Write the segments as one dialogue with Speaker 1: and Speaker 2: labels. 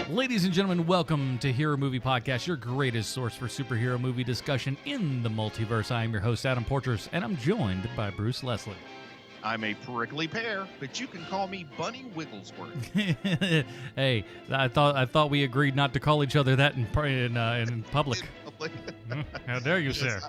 Speaker 1: Ladies and gentlemen, welcome to Hero Movie Podcast, your greatest source for superhero movie discussion in the multiverse. I am your host, Adam Portrais, and I'm joined by Bruce Leslie.
Speaker 2: I'm a prickly pear, but you can call me Bunny Wigglesworth.
Speaker 1: Hey, I thought we agreed not to call each other that in public. How dare you, sir?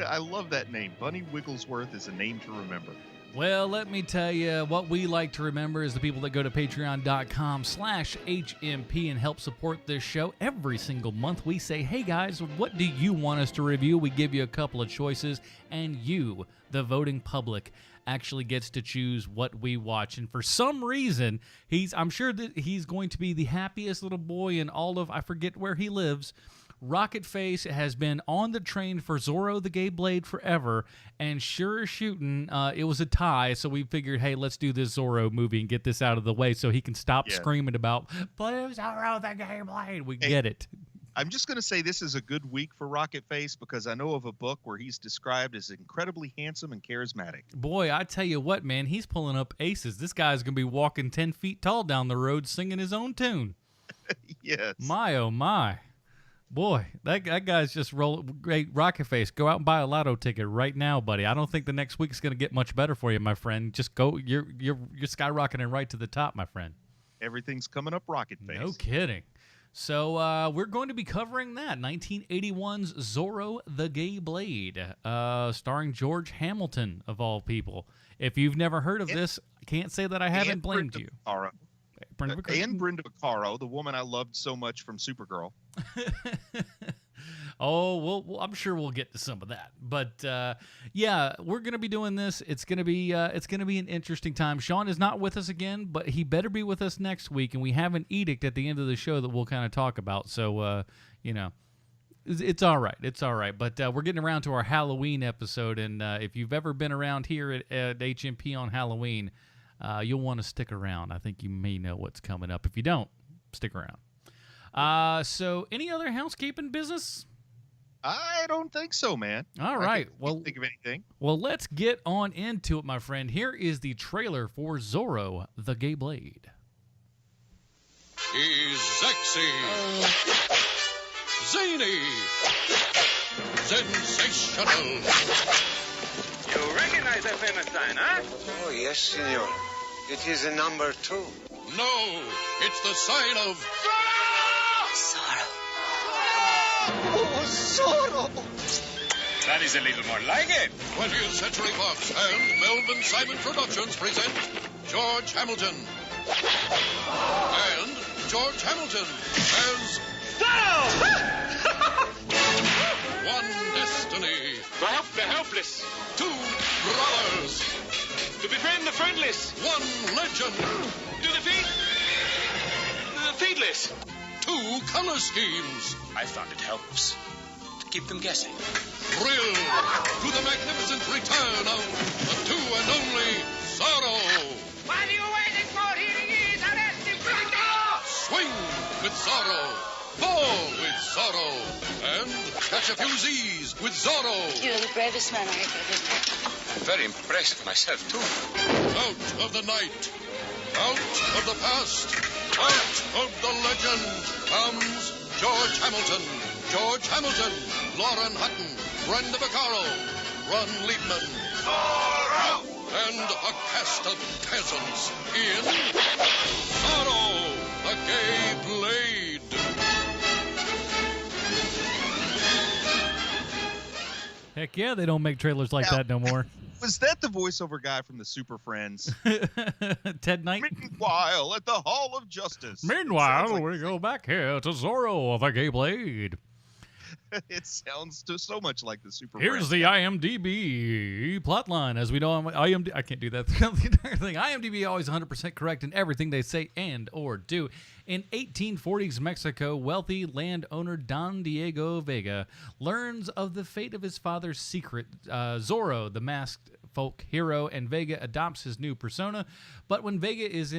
Speaker 2: I love that name. Bunny Wigglesworth is a name to remember.
Speaker 1: Well, let me tell you, what we like to remember is the people that go to patreon.com/HMP and help support this show. Every single month we say, hey guys, what do you want us to review? We give you a couple of choices, and you, the voting public, actually gets to choose what we watch. And for some reason, I'm sure that he's going to be the happiest little boy in all of, I forget where he lives. RocketFace has been on the train for Zorro the Gay Blade forever, and sure as shooting, it was a tie, so we figured, hey, let's do this Zorro movie and get this out of the way so he can stop screaming about, Blue Zorro the Gay Blade. We get it.
Speaker 2: I'm just going to say this is a good week for RocketFace because I know of a book where he's described as incredibly handsome and charismatic.
Speaker 1: Boy, I tell you what, man, he's pulling up aces. This guy's going to be walking 10 feet tall down the road singing his own tune.
Speaker 2: Yes.
Speaker 1: My, oh, my. Boy, that guy's just great. RocketFace, go out and buy a lotto ticket right now, buddy. I don't think the next week's going to get much better for you, my friend. Just go. You're skyrocketing right to the top, my friend.
Speaker 2: Everything's coming up RocketFace.
Speaker 1: No kidding. So we're going to be covering that 1981's Zorro the Gay Blade, starring George Hamilton of all people. If you've never heard of this, I can't say that I haven't blamed you.
Speaker 2: And Brenda Vaccaro, the woman I loved so much from Supergirl.
Speaker 1: Oh, well, I'm sure we'll get to some of that. But yeah, we're gonna be doing this. It's gonna be an interesting time. Sean is not with us again, but he better be with us next week. And we have an edict at the end of the show that we'll kind of talk about. So it's all right. It's all right. But we're getting around to our Halloween episode, and if you've ever been around here at HMP on Halloween, you'll want to stick around. I think you may know what's coming up. If you don't, stick around. So any other housekeeping business?
Speaker 2: I don't think so, man.
Speaker 1: All right.
Speaker 2: Well, think of anything.
Speaker 1: Well, let's get on into it, my friend. Here is the trailer for Zorro the Gay Blade.
Speaker 3: He's sexy, zany, sensational.
Speaker 4: You recognize that famous sign, huh?
Speaker 5: Oh, yes, senor. It is a number 2.
Speaker 3: No, it's the sign of
Speaker 5: Zorro. Oh, Zorro!
Speaker 4: That is a little more like it.
Speaker 3: 20th Century Fox and Melvin Simon Productions present George Hamilton. And George Hamilton as
Speaker 4: Zorro!
Speaker 3: One Destiny.
Speaker 4: To help the helpless.
Speaker 3: 2 brothers.
Speaker 4: To befriend the friendless.
Speaker 3: 1 legend.
Speaker 4: To defeat the feetless.
Speaker 3: 2 color schemes.
Speaker 4: I found it helps to keep them guessing.
Speaker 3: Thrill to the magnificent return of the 2 and only Zorro.
Speaker 6: What are you waiting for? Here he is. Arrest him quickly.
Speaker 3: Swing with Zorro. Ball with Zorro. And catch a few Z's with Zorro.
Speaker 7: You're the bravest man I ever met.
Speaker 4: I'm very impressed myself, too.
Speaker 3: Out of the night. Out of the past. Out of the legend comes George Hamilton. George Hamilton. Lauren Hutton. Brenda Vaccaro. Ron Liebman. Zorro! And a cast of peasants in Zorro the Gay Blade.
Speaker 1: Heck yeah, they don't make trailers like that no more.
Speaker 2: Was that the voiceover guy from the Super Friends?
Speaker 1: Ted Knight?
Speaker 2: Meanwhile, at the Hall of Justice.
Speaker 1: Meanwhile, we go back here to Zorro the Gay Blade.
Speaker 2: It sounds so much like the Super
Speaker 1: Here's
Speaker 2: Friends.
Speaker 1: the IMDb plotline. As we know, I can't do that throughout the entire thing. IMDb always 100% correct in everything they say and or do. In 1840s Mexico, wealthy landowner Don Diego Vega learns of the fate of his father's secret, Zorro, the masked folk hero, and Vega adopts his new persona. But when Vega is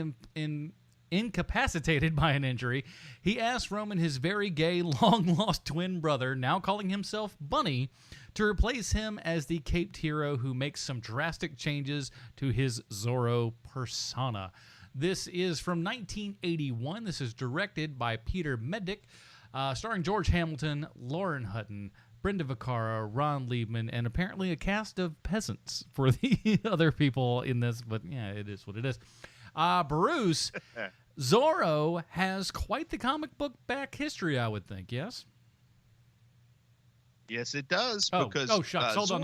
Speaker 1: incapacitated by an injury, he asks Roman, his very gay, long-lost twin brother, now calling himself Bunny, to replace him as the caped hero who makes some drastic changes to his Zorro persona. This is from 1981. This is directed by Peter Medic, starring George Hamilton, Lauren Hutton, Brenda Vaccaro, Ron Liebman, and apparently a cast of peasants for the other people in this. But yeah, it is what it is. Bruce, Zorro has quite the comic book back history, I would think. Yes.
Speaker 2: Yes, it does.
Speaker 1: Oh,
Speaker 2: Because
Speaker 1: shucks! Hold on.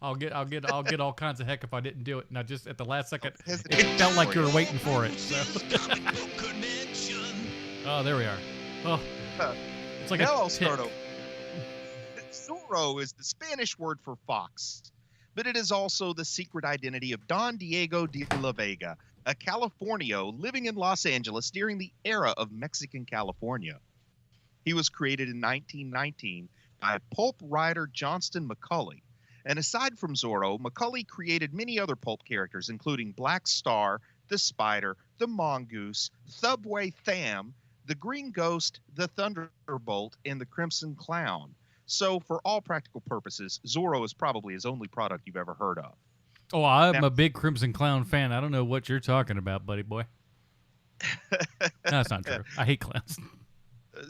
Speaker 1: I'll get all kinds of heck if I didn't do it. Now, just at the last second, it felt like you were waiting for it. So. Oh, there we are. Oh, it's like
Speaker 2: now
Speaker 1: a
Speaker 2: I'll start
Speaker 1: tick.
Speaker 2: over. Zorro is the Spanish word for fox, but it is also the secret identity of Don Diego de la Vega, a Californio living in Los Angeles during the era of Mexican California. He was created in 1919 by pulp writer Johnston McCulley. And aside from Zorro, McCulley created many other pulp characters, including Black Star, the Spider, the Mongoose, Subway Tham, the Green Ghost, the Thunderbolt, and the Crimson Clown. So, for all practical purposes, Zorro is probably his only product you've ever heard of.
Speaker 1: Oh, I'm a big Crimson Clown fan. I don't know what you're talking about, buddy boy. No, that's not true. I hate clowns.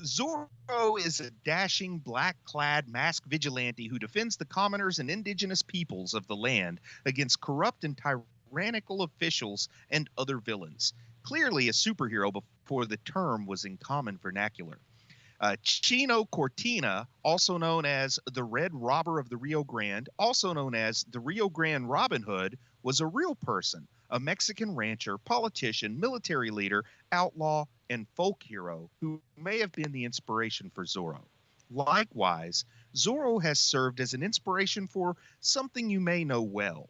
Speaker 2: Zorro is a dashing, black-clad, masked vigilante who defends the commoners and indigenous peoples of the land against corrupt and tyrannical officials and other villains. Clearly a superhero before the term was in common vernacular. Chino Cortina, also known as the Red Robber of the Rio Grande, also known as the Rio Grande Robin Hood, was a real person, a Mexican rancher, politician, military leader, outlaw, and folk hero who may have been the inspiration for Zorro. Likewise, Zorro has served as an inspiration for something you may know well.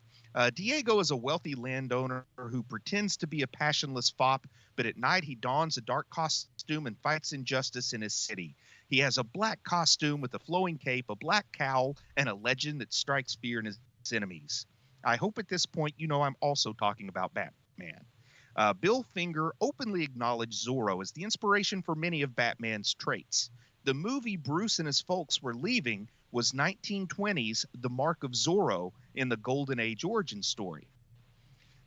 Speaker 2: Diego is a wealthy landowner who pretends to be a passionless fop, but at night he dons a dark costume and fights injustice in his city. He has a black costume with a flowing cape, a black cowl, and a legend that strikes fear in his enemies. I hope at this point you know I'm also talking about Batman. Bill Finger openly acknowledged Zorro as the inspiration for many of Batman's traits. The movie Bruce and his folks were leaving was 1920's The Mark of Zorro in the Golden Age origin story.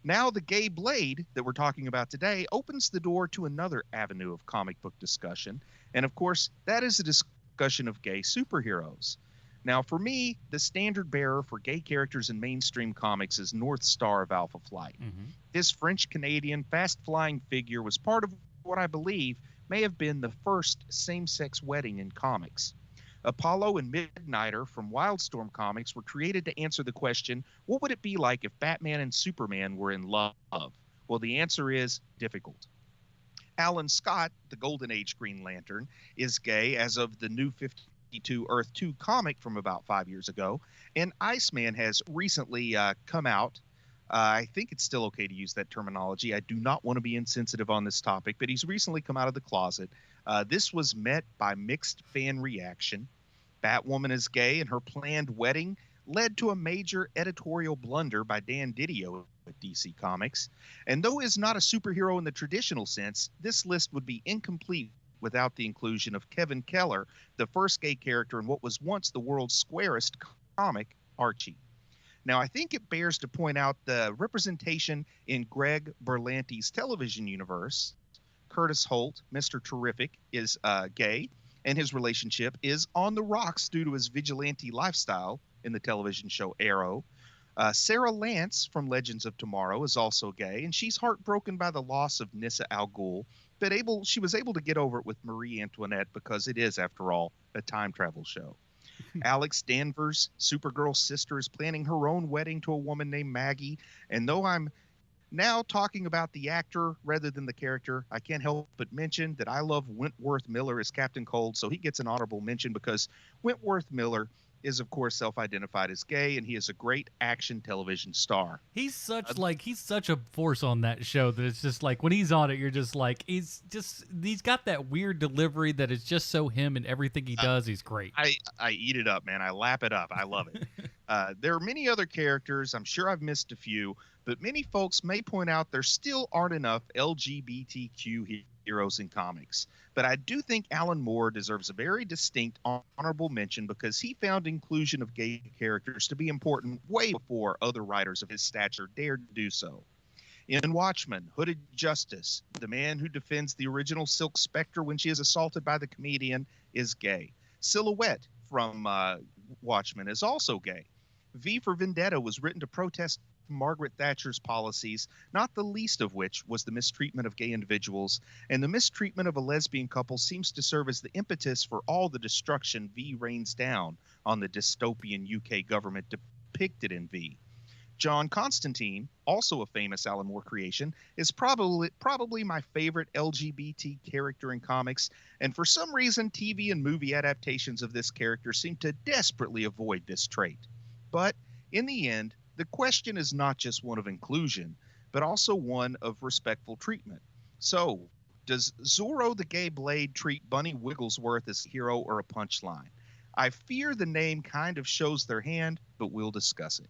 Speaker 2: Now the Gay Blade that we're talking about today opens the door to another avenue of comic book discussion, and of course that is a discussion of gay superheroes. Now for me, the standard bearer for gay characters in mainstream comics is North Star of Alpha Flight. This French-Canadian fast-flying figure was part of what I believe may have been the first same-sex wedding in comics. Apollo and Midnighter from Wildstorm Comics were created to answer the question, what would it be like if Batman and Superman were in love? Well, the answer is difficult. Alan Scott, the Golden Age Green Lantern, is gay as of the New 52 Earth 2 comic from about 5 years ago, and Iceman has recently come out. I think it's still okay to use that terminology. I do not want to be insensitive on this topic, but he's recently come out of the closet. This was met by mixed fan reaction. Batwoman is gay, and her planned wedding led to a major editorial blunder by Dan Didio at DC Comics. And though he is not a superhero in the traditional sense, this list would be incomplete without the inclusion of Kevin Keller, the first gay character in what was once the world's squarest comic, Archie. Now, I think it bears to point out the representation in Greg Berlanti's television universe. Curtis Holt, Mr. Terrific, is gay, and his relationship is on the rocks due to his vigilante lifestyle in the television show Arrow. Sarah Lance from Legends of Tomorrow is also gay, and she's heartbroken by the loss of Nyssa Al Ghul, but she was able to get over it with Marie Antoinette because it is, after all, a time travel show. Alex Danvers, Supergirl's sister, is planning her own wedding to a woman named Maggie, and though I'm now talking about the actor rather than the character, I can't help but mention that I love Wentworth Miller as Captain Cold, so he gets an honorable mention because Wentworth Miller is, of course, self-identified as gay, and he is a great action television star.
Speaker 1: He's such a force on that show that it's just like when he's on it, you're just like he's got that weird delivery that is just so him, and everything he does, he's great.
Speaker 2: I eat it up, man. I lap it up. I love it. There are many other characters. I'm sure I've missed a few, but many folks may point out there still aren't enough LGBTQ heroes in comics. But I do think Alan Moore deserves a very distinct honorable mention because he found inclusion of gay characters to be important way before other writers of his stature dared to do so. In Watchmen, Hooded Justice, the man who defends the original Silk Spectre when she is assaulted by the comedian, is gay. Silhouette from Watchmen is also gay. V for Vendetta was written to protest Margaret Thatcher's policies, not the least of which was the mistreatment of gay individuals, and the mistreatment of a lesbian couple seems to serve as the impetus for all the destruction V rains down on the dystopian UK government depicted in V. John Constantine, also a famous Alan Moore creation, is probably my favorite LGBT character in comics, and for some reason TV and movie adaptations of this character seem to desperately avoid this trait. But in the end, the question is not just one of inclusion, but also one of respectful treatment. So, does Zorro the Gay Blade treat Bunny Wigglesworth as a hero or a punchline? I fear the name kind of shows their hand, but we'll discuss it.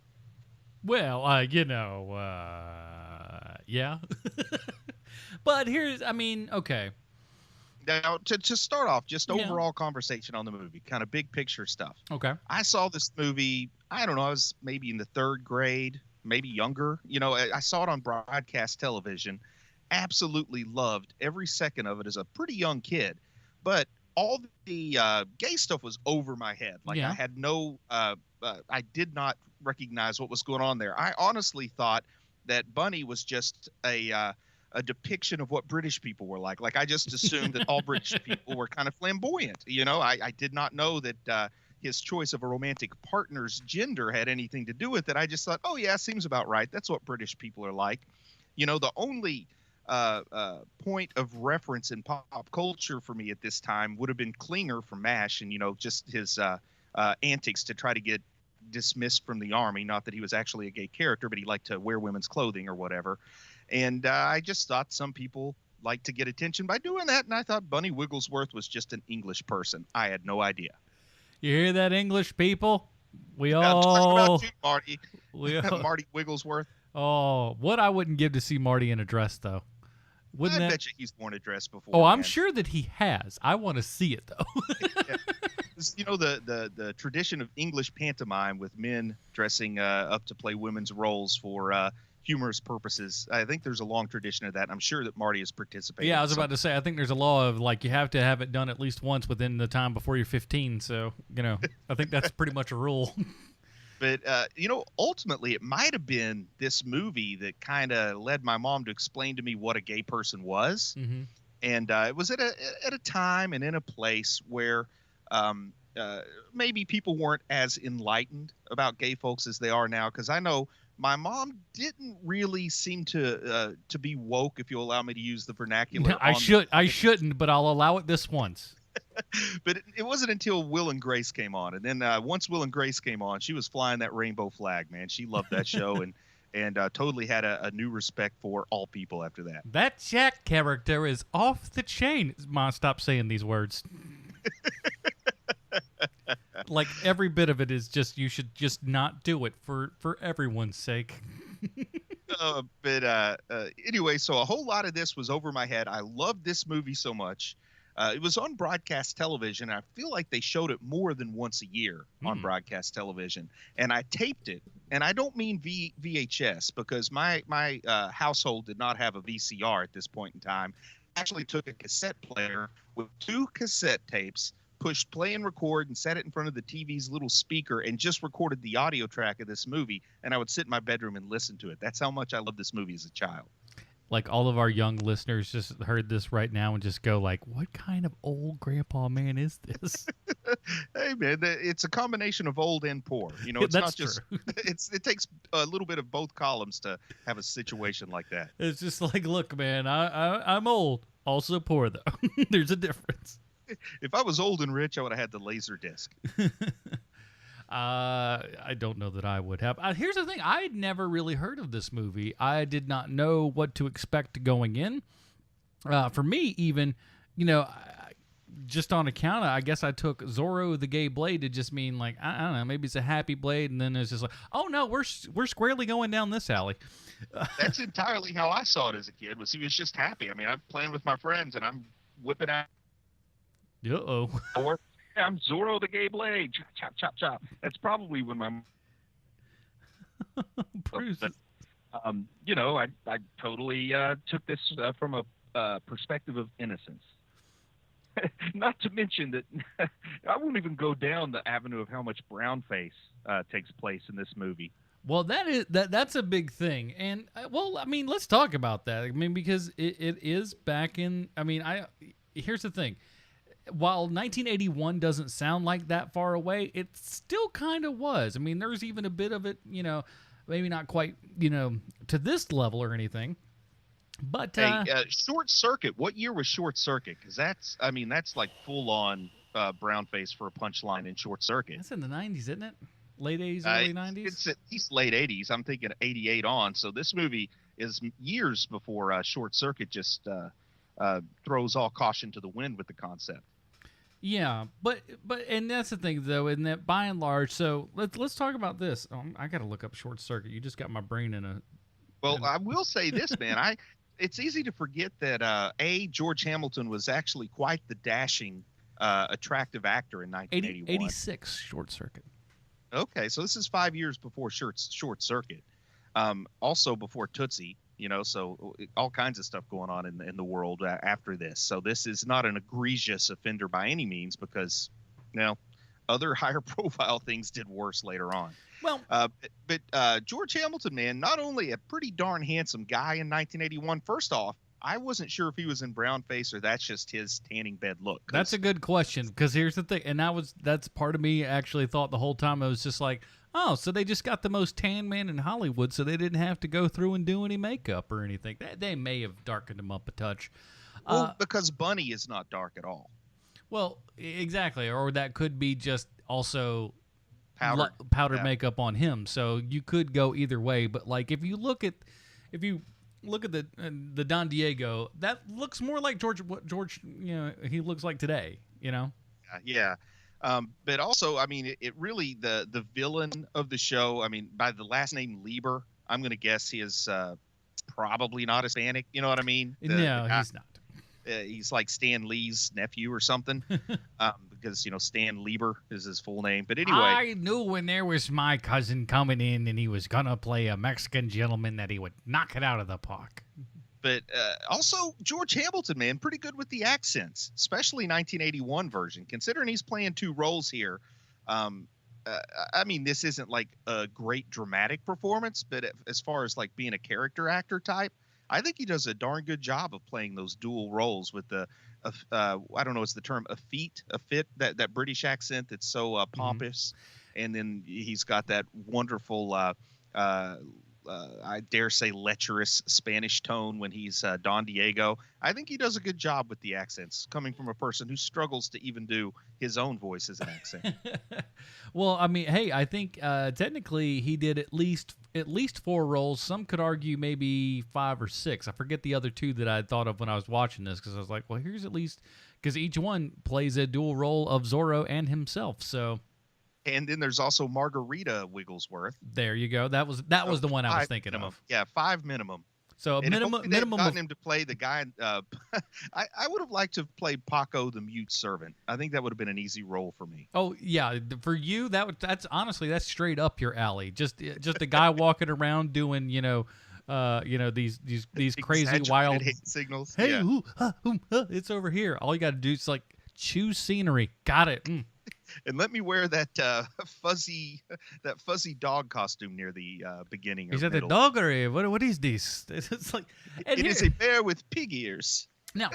Speaker 1: Well, yeah. But okay.
Speaker 2: Now, to start off, just overall conversation on the movie, kind of big picture stuff.
Speaker 1: Okay.
Speaker 2: I saw this movie, I don't know, I was maybe in the 3rd grade, maybe younger. You know, I saw it on broadcast television, absolutely loved every second of it as a pretty young kid. But all the gay stuff was over my head. Like, I had no, I did not recognize what was going on there. I honestly thought that Bunny was just a depiction of what British people were like. Like, I just assumed that all British people were kind of flamboyant. You know, I did not know that his choice of a romantic partner's gender had anything to do with it. I just thought, oh, yeah, seems about right. That's what British people are like. You know, the only point of reference in pop culture for me at this time would have been Klinger from MASH and, you know, just his antics to try to get dismissed from the army. Not that he was actually a gay character, but he liked to wear women's clothing or whatever. And I just thought some people like to get attention by doing that, and I thought Bunny Wigglesworth was just an English person. I had no idea.
Speaker 1: You hear that, English people?
Speaker 2: I'm talking about you, Marty. Marty Wigglesworth.
Speaker 1: Oh, what I wouldn't give to see Marty in a dress, though.
Speaker 2: I bet you he's worn a dress before.
Speaker 1: Oh, I'm sure that he has. I want to see it, though.
Speaker 2: Yeah. You know, the tradition of English pantomime with men dressing up to play women's roles for humorous purposes. I think there's a long tradition of that. I'm sure that Marty has participated.
Speaker 1: Yeah, I was about to say, I think there's a law of, like, you have to have it done at least once within the time before you're 15. So, you know, I think that's pretty much a rule.
Speaker 2: But, you know, ultimately, it might have been this movie that kind of led my mom to explain to me what a gay person was. Mm-hmm. And it was at a time and in a place where maybe people weren't as enlightened about gay folks as they are now. Because I know my mom didn't really seem to be woke, if you allow me to use the vernacular.
Speaker 1: No, I shouldn't, but I'll allow it this once.
Speaker 2: But it wasn't until Will and Grace came on, and then once Will and Grace came on, she was flying that rainbow flag, man. She loved that show and totally had a new respect for all people after that.
Speaker 1: That Jack character is off the chain. Mom, stop saying these words. Like, every bit of it is just, you should just not do it for everyone's sake.
Speaker 2: But anyway, so a whole lot of this was over my head. I loved this movie so much. It was on broadcast television. I feel like they showed it more than once a year on broadcast television. And I taped it. And I don't mean VHS, because my household did not have a VCR at this point in time. I actually took a cassette player with 2 cassette tapes, pushed play and record, and set it in front of the TV's little speaker and just recorded the audio track of this movie. And I would sit in my bedroom and listen to it. That's how much I loved this movie as a child.
Speaker 1: Like, all of our young listeners just heard this right now and just go like, what kind of old grandpa man is this?
Speaker 2: Hey, man, it's a combination of old and poor. You know, it's not just true. It takes a little bit of both columns to have a situation like that.
Speaker 1: It's just like, look, man, I'm old, also poor, though. There's a difference.
Speaker 2: If I was old and rich, I would have had the laser disc.
Speaker 1: I don't know that I would have. Here's the thing. I had never really heard of this movie. I did not know what to expect going in. For me, even, you know, just on account of, I guess I took Zorro the Gay Blade to just mean, like, I don't know, maybe it's a happy blade, and then it's just like, oh, no, we're squarely going down this alley.
Speaker 2: That's entirely how I saw it as a kid, was he was just happy. I mean, I'm playing with my friends, and I'm whipping out.
Speaker 1: Uh-oh.
Speaker 2: Or I'm Zorro the Gay Blade. Chop, chop, chop, chop. That's probably when my...
Speaker 1: Bruce.
Speaker 8: I totally took this from a perspective of innocence. Not to mention that I won't even go down the avenue of how much brownface takes place in this movie.
Speaker 1: Well, that's a big thing, and let's talk about that. I mean, because it is back in. I mean, here's the thing. While 1981 doesn't sound like that far away, it still kind of was. I mean, there's even a bit of it, maybe not quite, to this level or anything. But
Speaker 2: Short Circuit. What year was Short Circuit? Because that's like full on brownface for a punchline in Short Circuit.
Speaker 1: That's in the 90s, isn't it? Late 80s, early 90s.
Speaker 2: It's at least late 80s. I'm thinking 88 on. So this movie is years before Short Circuit just throws all caution to the wind with the concept.
Speaker 1: Yeah, but and that's the thing though, isn't that by and large? So let's talk about this. I got to look up Short Circuit. You just got my brain in a.
Speaker 2: Well, I will say this, man. It's easy to forget that George Hamilton was actually quite the dashing, attractive actor in 1981.
Speaker 1: 86 Short Circuit.
Speaker 2: Okay, so this is 5 years before Short Circuit. Also before Tootsie. So all kinds of stuff going on in the world after this. So this is not an egregious offender by any means because, other higher profile things did worse later on.
Speaker 1: Well,
Speaker 2: but George Hamilton, man, not only a pretty darn handsome guy in 1981. First off, I wasn't sure if he was in brownface or that's just his tanning bed look.
Speaker 1: That's a good question because here's the thing, and that's part of me actually thought the whole time. I was just like, oh, so they just got the most tan man in Hollywood, so they didn't have to go through and do any makeup or anything. They may have darkened him up a touch.
Speaker 2: Well, because Bunny is not dark at all.
Speaker 1: Well, exactly, or that could be just also
Speaker 2: powdered
Speaker 1: makeup on him. So you could go either way. But like if you look at the Don Diego, that looks more like George. He looks like today.
Speaker 2: Yeah. But also, I mean, it really the villain of the show. I mean, by the last name Lieber, I'm going to guess he is probably not Hispanic. You know what I mean?
Speaker 1: No, he's not.
Speaker 2: He's like Stan Lee's nephew or something, because Stan Lieber is his full name. But anyway,
Speaker 1: I knew when there was my cousin coming in and he was gonna play a Mexican gentleman that he would knock it out of the park.
Speaker 2: But also George Hamilton, man, pretty good with the accents, especially 1981 version. Considering he's playing two roles here, I mean, this isn't like a great dramatic performance, but as far as like being a character actor type, I think he does a darn good job of playing those dual roles with the, I don't know, what's the term, that British accent that's so pompous, and then he's got that wonderful, I dare say, lecherous Spanish tone when he's Don Diego. I think he does a good job with the accents, coming from a person who struggles to even do his own voice as an accent.
Speaker 1: Well, I mean, hey, I think technically he did at least 4 roles. Some could argue maybe 5 or 6. I forget the other 2 that I thought of when I was watching this because I was like, well, here's at least because each one plays a dual role of Zorro and himself. So.
Speaker 2: And then there's also Margarita Wigglesworth.
Speaker 1: There you go. That was the one I was thinking of.
Speaker 2: Yeah, 5 minimum.
Speaker 1: So minimum
Speaker 2: gotten him to play the guy. I would have liked to have played Paco the mute servant. I think that would have been an easy role for me.
Speaker 1: Oh yeah, for you that's honestly that's straight up your alley. Just a guy walking around doing these crazy wild
Speaker 2: signals.
Speaker 1: Hey,
Speaker 2: yeah.
Speaker 1: It's over here. All you got to do is like choose scenery. Got it.
Speaker 2: And let me wear that fuzzy dog costume near the beginning.
Speaker 1: Is that the dog or what is this? It's like
Speaker 2: it is a bear with pig ears.
Speaker 1: Now,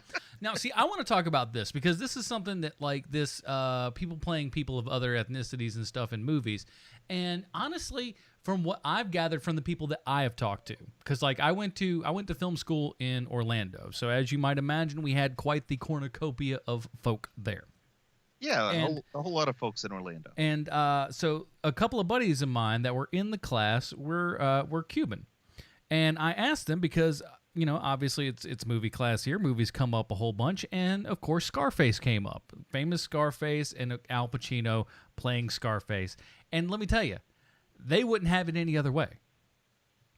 Speaker 1: see, I want to talk about this because this is something that like this people playing people of other ethnicities and stuff in movies, and honestly, from what I've gathered from the people that I have talked to, because like I went to film school in Orlando, so as you might imagine, we had quite the cornucopia of folk there.
Speaker 2: Yeah, a whole lot of folks in Orlando.
Speaker 1: And so a couple of buddies of mine that were in the class were Cuban. And I asked them because, obviously it's movie class here. Movies come up a whole bunch. And, of course, Scarface came up. Famous Scarface and Al Pacino playing Scarface. And let me tell you, they wouldn't have it any other way.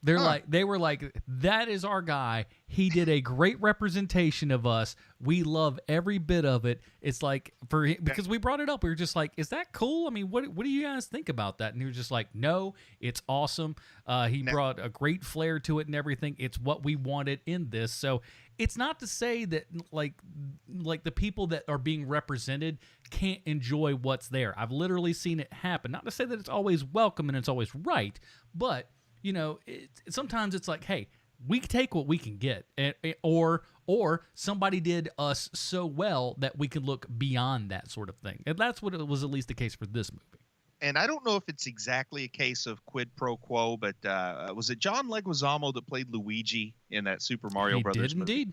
Speaker 1: They were like, that is our guy. He did a great representation of us. We love every bit of it. It's like because we brought it up. We were just like, is that cool? I mean, what do you guys think about that? And he was just like, no, it's awesome. He brought a great flair to it and everything. It's what we wanted in this. So it's not to say that like the people that are being represented can't enjoy what's there. I've literally seen it happen. Not to say that it's always welcome and it's always right, but you know, sometimes it's like, hey, we take what we can get, or somebody did us so well that we can look beyond that sort of thing. And that's what it was at least the case for this movie.
Speaker 2: And I don't know if it's exactly a case of quid pro quo, but was it John Leguizamo that played Luigi in that Super Mario Brothers movie?
Speaker 1: Indeed.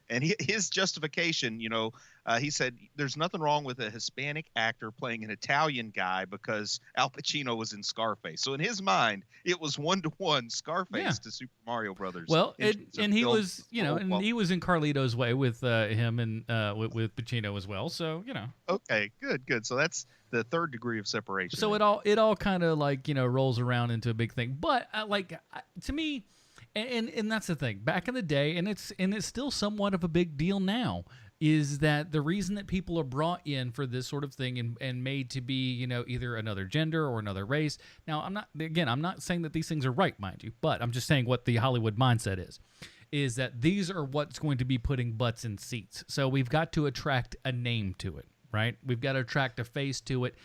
Speaker 2: And his justification, you know, he said there's nothing wrong with a Hispanic actor playing an Italian guy because Al Pacino was in Scarface. So in his mind, it was 1-to-1 Scarface to Super Mario Brothers.
Speaker 1: Well, and he was, you know, and he was in Carlito's Way with him and with Pacino as well. So, you know. Okay,
Speaker 2: good. So that's the third degree of separation.
Speaker 1: So it all kind of like, you know, rolls around into a big thing. But to me. And that's the thing. Back in the day, and it's still somewhat of a big deal now, is that the reason that people are brought in for this sort of thing and made to be, you know, either another gender or another race. Now, I'm not saying that these things are right, mind you, but I'm just saying what the Hollywood mindset is that these are what's going to be putting butts in seats. So we've got to attract a name to it, right? We've got to attract a face to it.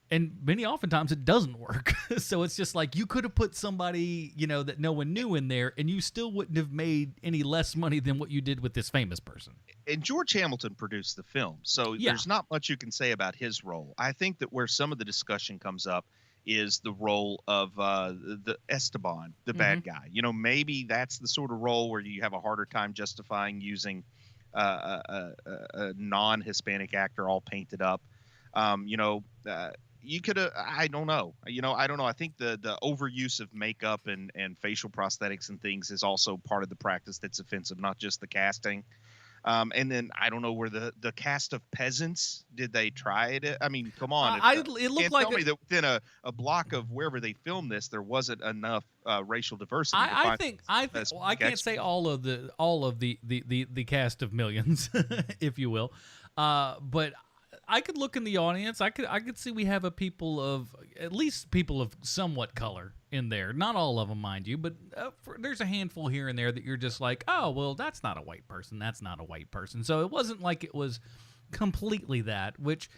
Speaker 1: And oftentimes it doesn't work. So it's just like you could have put somebody, you know, that no one knew in there, and you still wouldn't have made any less money than what you did with this famous person.
Speaker 2: And George Hamilton produced the film, so there's not much you can say about his role. I think that where some of the discussion comes up is the role of the Esteban, the bad guy. You know, maybe that's the sort of role where you have a harder time justifying using a non-Hispanic actor all painted up. You could have, I don't know. I think the overuse of makeup and facial prosthetics and things is also part of the practice that's offensive, not just the casting. And then I don't know where the cast of peasants, did they try it? I mean, come on.
Speaker 1: It looked like
Speaker 2: tell me that within a block of wherever they filmed this, there wasn't enough racial diversity.
Speaker 1: I can't say all of the cast of Millions, if you will, but I could look in the audience. I could see we have at least people of somewhat color in there. Not all of them, mind you, but there's a handful here and there that you're just like, oh, well, that's not a white person. That's not a white person. So it wasn't like it was completely that, which,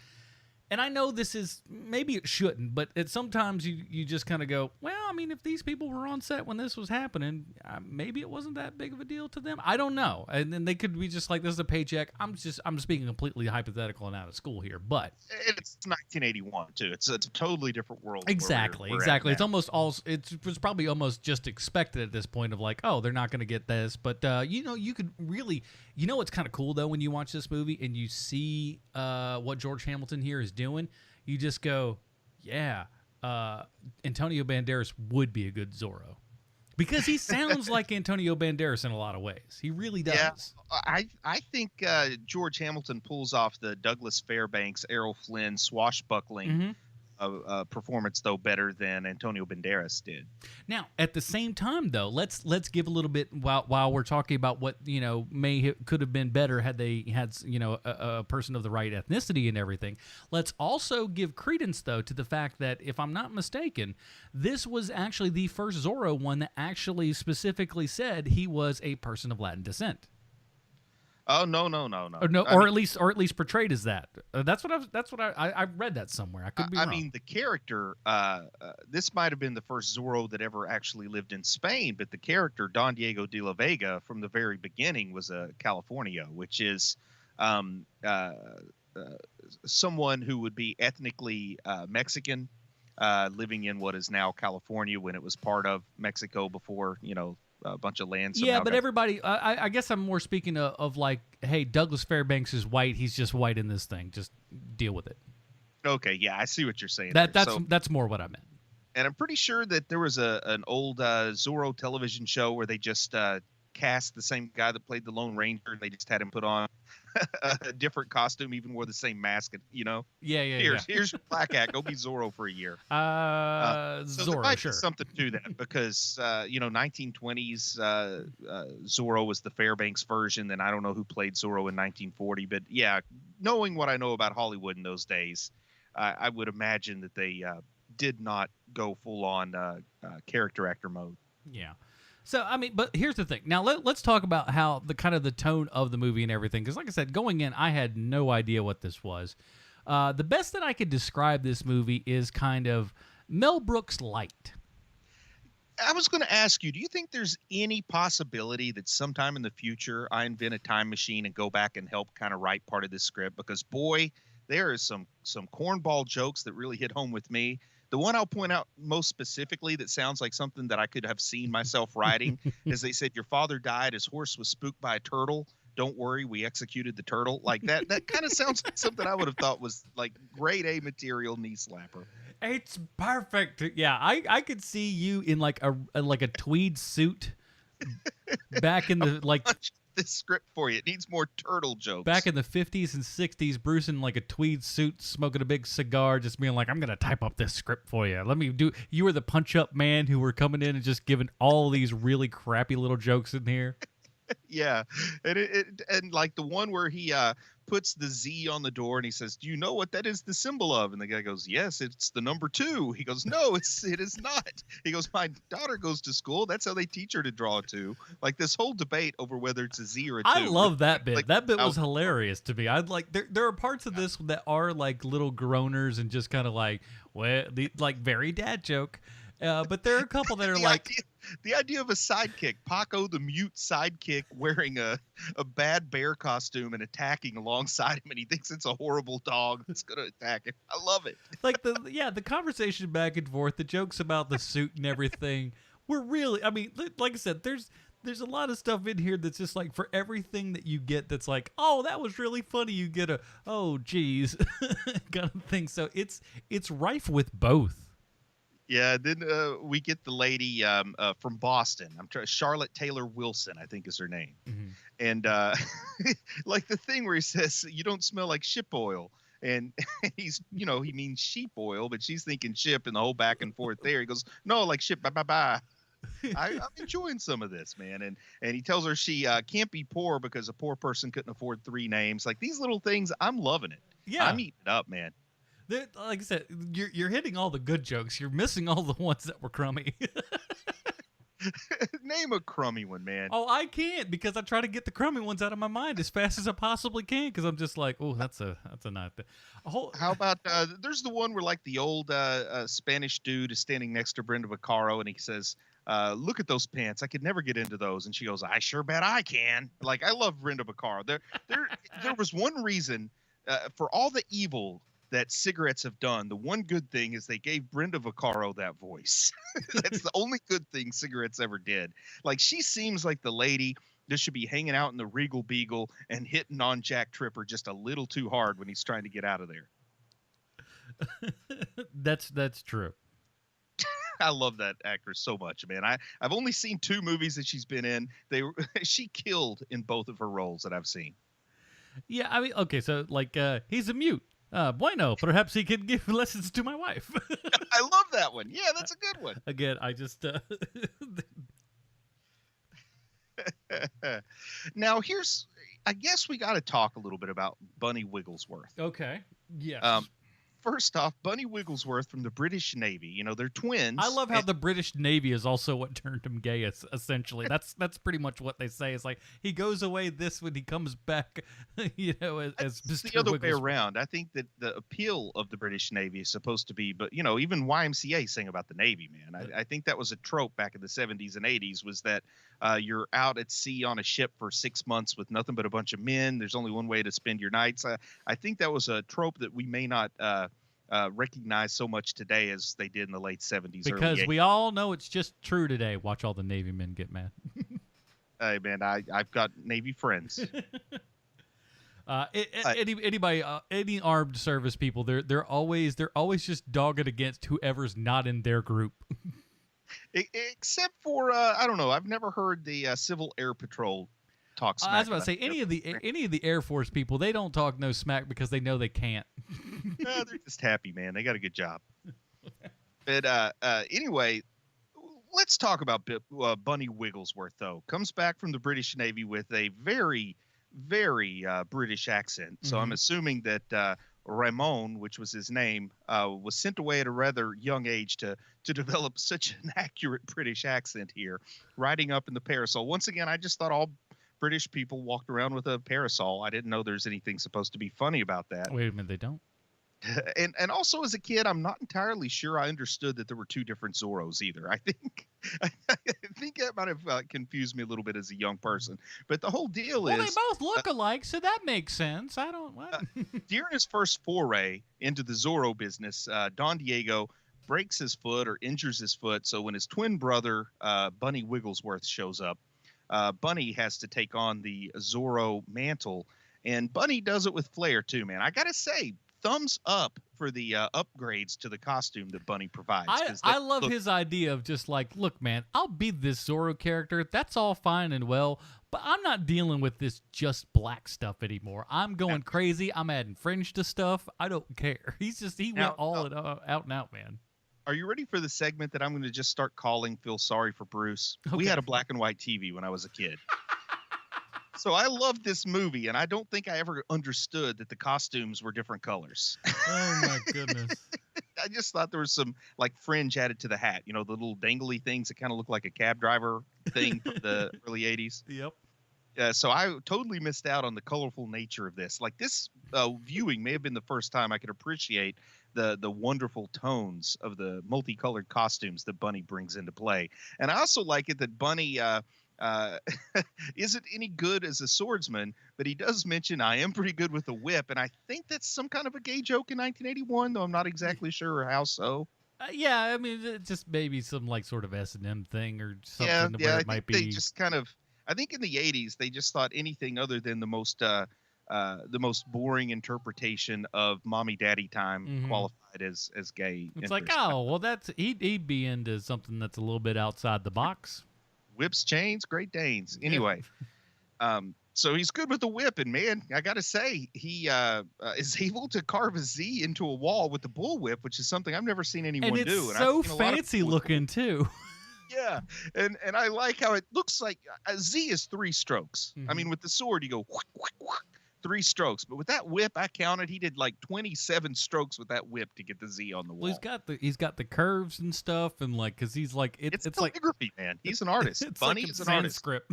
Speaker 1: and I know this is, maybe it shouldn't, but sometimes you just kind of go, well, I mean, if these people were on set when this was happening, maybe it wasn't that big of a deal to them. I don't know. And then they could be just like, this is a paycheck. I'm speaking completely hypothetical and out of school here, but
Speaker 2: it's 1981 too. It's a totally different world.
Speaker 1: Exactly. It's it was probably almost just expected at this point of like, oh, they're not going to get this. But, you could really, what's kind of cool though, when you watch this movie and you see what George Hamilton here is doing, you just go, yeah, Antonio Banderas would be a good Zorro, because he sounds like Antonio Banderas in a lot of ways. He really does.
Speaker 2: Yeah, I think George Hamilton pulls off the Douglas Fairbanks, Errol Flynn swashbuckling performance though better than Antonio Banderas did.
Speaker 1: Now, at the same time though, let's give a little bit while we're talking about what could have been better had they had a person of the right ethnicity and everything. Let's also give credence though to the fact that, if I'm not mistaken, this was actually the first Zorro one that actually specifically said he was a person of Latin descent.
Speaker 2: Oh no!
Speaker 1: Or at least portrayed as that. That's what I read that somewhere. I could be wrong.
Speaker 2: I mean, the character. This might have been the first Zorro that ever actually lived in Spain, but the character Don Diego de la Vega from the very beginning was a Californio, which is someone who would be ethnically Mexican, living in what is now California when it was part of Mexico before a bunch of land.
Speaker 1: Yeah, but everybody, I guess I'm more speaking of like, hey, Douglas Fairbanks is white. He's just white in this thing. Just deal with it.
Speaker 2: Okay, yeah, I see what you're saying.
Speaker 1: That's more what I meant.
Speaker 2: And I'm pretty sure that there was an old Zorro television show where they just cast the same guy that played the Lone Ranger, and they just had him put on a different costume, even wore the same mask. You know.
Speaker 1: Yeah.
Speaker 2: Here's your black hat. Go be Zorro for a year. So
Speaker 1: Zorro,
Speaker 2: there might
Speaker 1: sure.
Speaker 2: be something to that because 1920s Zorro was the Fairbanks version. Then I don't know who played Zorro in 1940, but yeah, knowing what I know about Hollywood in those days, I would imagine that they did not go full on character actor mode.
Speaker 1: Yeah. So, I mean, but here's the thing. Now, let's talk about how the kind of the tone of the movie and everything. Because like I said, going in, I had no idea what this was. The best that I could describe this movie is kind of Mel Brooks light.
Speaker 2: I was going to ask you, do you think there's any possibility that sometime in the future I invent a time machine and go back and help kind of write part of this script? Because, boy, there is some cornball jokes that really hit home with me. The one I'll point out most specifically that sounds like something that I could have seen myself writing is they said, your father died, his horse was spooked by a turtle. Don't worry, we executed the turtle. Like that kind of sounds like something I would have thought was like grade A material knee slapper.
Speaker 1: It's perfect. Yeah, I could see you in like a tweed suit back in the like
Speaker 2: this script for you. It needs more turtle jokes.
Speaker 1: Back in the 50s and 60s, Bruce in like a tweed suit, smoking a big cigar, just being like, I'm going to type up this script for you. Let me do. You were the punch-up man who were coming in and just giving all these really crappy little jokes in here.
Speaker 2: Yeah. And like the one where he puts the Z on the door and he says, do you know what that is the symbol of? And the guy goes, yes, it's the number 2. He goes, no, it is not. He goes, my daughter goes to school. That's how they teach her to draw a 2. Like this whole debate over whether it's a Z or a 2.
Speaker 1: I love that bit.
Speaker 2: Like,
Speaker 1: that bit was hilarious to me. I'd like there are parts of this that are like little groaners and just kind of like, well, like very dad joke. But there are a couple that are
Speaker 2: the idea of a sidekick, Paco the mute sidekick wearing a bad bear costume and attacking alongside him, and he thinks it's a horrible dog that's going to attack him. I love it.
Speaker 1: Like the conversation back and forth, the jokes about the suit and everything were really, I mean, like I said, there's a lot of stuff in here that's just like for everything that you get that's like, oh, that was really funny. You get a, oh, geez, kind of thing. So it's rife with both.
Speaker 2: Yeah, then we get the lady from Boston. Charlotte Taylor Wilson, I think is her name. Mm-hmm. And like the thing where he says, you don't smell like ship oil. And he's, he means sheep oil, but she's thinking ship and the whole back and forth there. He goes, no, like ship, bye. I'm enjoying some of this, man. And he tells her she can't be poor because a poor person couldn't afford 3 names. Like these little things, I'm loving it.
Speaker 1: Yeah.
Speaker 2: I'm eating it up, man.
Speaker 1: Like I said, you're hitting all the good jokes. You're missing all the ones that were crummy.
Speaker 2: Name a crummy one, man.
Speaker 1: Oh, I can't because I try to get the crummy ones out of my mind as fast as I possibly can because I'm just like, oh, that's a not the.
Speaker 2: How about there's the one where like the old Spanish dude is standing next to Brenda Vaccaro and he says, look at those pants. I could never get into those. And she goes, I sure bet I can. Like I love Brenda Vaccaro. There was one reason for all the evil that cigarettes have done. The one good thing is they gave Brenda Vaccaro that voice. That's the only good thing cigarettes ever did. Like she seems like the lady that should be hanging out in the Regal Beagle and hitting on Jack Tripper just a little too hard when he's trying to get out of there.
Speaker 1: That's true.
Speaker 2: I love that actress so much, man. I've only seen 2 movies that she's been in. She killed in both of her roles that I've seen.
Speaker 1: Yeah, I mean, okay, so like he's a mute. Bueno, perhaps he can give lessons to my wife.
Speaker 2: I love that one. Yeah, that's a good one.
Speaker 1: Again, I just...
Speaker 2: Now, I guess we got to talk a little bit about Bunny Wigglesworth.
Speaker 1: Okay, yes.
Speaker 2: First off, Bunny Wigglesworth from the British Navy. They're twins.
Speaker 1: I love how the British Navy is also what turned him gay, essentially. That's pretty much what they say. It's like, he goes away this when he comes back, as Mr.
Speaker 2: the other way around. I think that the appeal of the British Navy is supposed to be, but, even YMCA sang about the Navy, man. I think that was a trope back in the 70s and 80s was that you're out at sea on a ship for 6 months with nothing but a bunch of men. There's only one way to spend your nights. I think that was a trope that we may not recognize so much today as they did in the late 70s.
Speaker 1: Because we all know it's just true today. Watch all the Navy men get mad.
Speaker 2: Hey, man, I've got Navy friends.
Speaker 1: Anybody, any armed service people, they're always just dogged against whoever's not in their group.
Speaker 2: Except for I don't know. I've never heard the Civil Air Patrol talk smack.
Speaker 1: I was about to say any of the Air Force people, they don't talk no smack because they know they can't.
Speaker 2: No, they're just happy, man. They got a good job. But anyway, let's talk about Bunny Wigglesworth, though. Comes back from the British Navy with a very, very British accent. So I'm assuming that Ramon, which was his name, was sent away at a rather young age to develop such an accurate British accent here, riding up in the parasol. Once again, I just thought all British people walked around with a parasol. I didn't know there's anything supposed to be funny about that.
Speaker 1: Wait a minute, they don't?
Speaker 2: And also as a kid, I'm not entirely sure I understood that there were two different Zorros either. I think that might have confused me a little bit as a young person. But the whole deal is...
Speaker 1: Well, they both look alike, so that makes sense. I don't...
Speaker 2: During his first foray into the Zorro business, Don Diego breaks his foot or injures his foot. So when his twin brother, Bunny Wigglesworth, shows up, Bunny has to take on the Zorro mantle. And Bunny does it with flair, too, man. I got to say, thumbs up for the upgrades to the costume that Bunny provides.
Speaker 1: I love his idea of just like, look, man, I'll be this Zorro character. That's all fine and well, but I'm not dealing with this just black stuff anymore. I'm going crazy. I'm adding fringe to stuff. I don't care. He went all out and out, man.
Speaker 2: Are you ready for the segment that I'm going to just start calling Feel Sorry for Bruce? Okay. We had a black and white TV when I was a kid. So I loved this movie, and I don't think I ever understood that the costumes were different colors.
Speaker 1: Oh, my goodness.
Speaker 2: I just thought there was some, like, fringe added to the hat. You know, the little dangly things that kind of look like a cab driver thing from the early 80s.
Speaker 1: Yep.
Speaker 2: So I totally missed out on the colorful nature of this. Like, this viewing may have been the first time I could appreciate the wonderful tones of the multicolored costumes that Bunny brings into play. And I also like it that Bunny... isn't any good as a swordsman, but he does mention I am pretty good with a whip, and I think that's some kind of a gay joke in 1981, though I'm not exactly sure how so.
Speaker 1: Yeah, I mean, it's just maybe some like sort of S&M thing or something where it might be.
Speaker 2: They just kind of, I think in the 80s they just thought anything other than the most boring interpretation of mommy daddy time qualified as gay.
Speaker 1: It's like, oh well, that's he'd be into something that's a little bit outside the box.
Speaker 2: Whips, chains, Great Danes. Anyway, so he's good with the whip, and man, I gotta say, he is able to carve a Z into a wall with the bullwhip, which is something I've never seen anyone do.
Speaker 1: And it's so fancy looking too.
Speaker 2: Yeah, and I like how it looks like a Z is 3 strokes. I mean, with the sword, you go 3 strokes, but with that whip, I counted he did like 27 strokes with that whip to get the Z on the wall.
Speaker 1: Well, he's got the curves and stuff, and like because he's like it's
Speaker 2: calligraphy, man. He's an artist. Bunny is an artist.
Speaker 1: Script.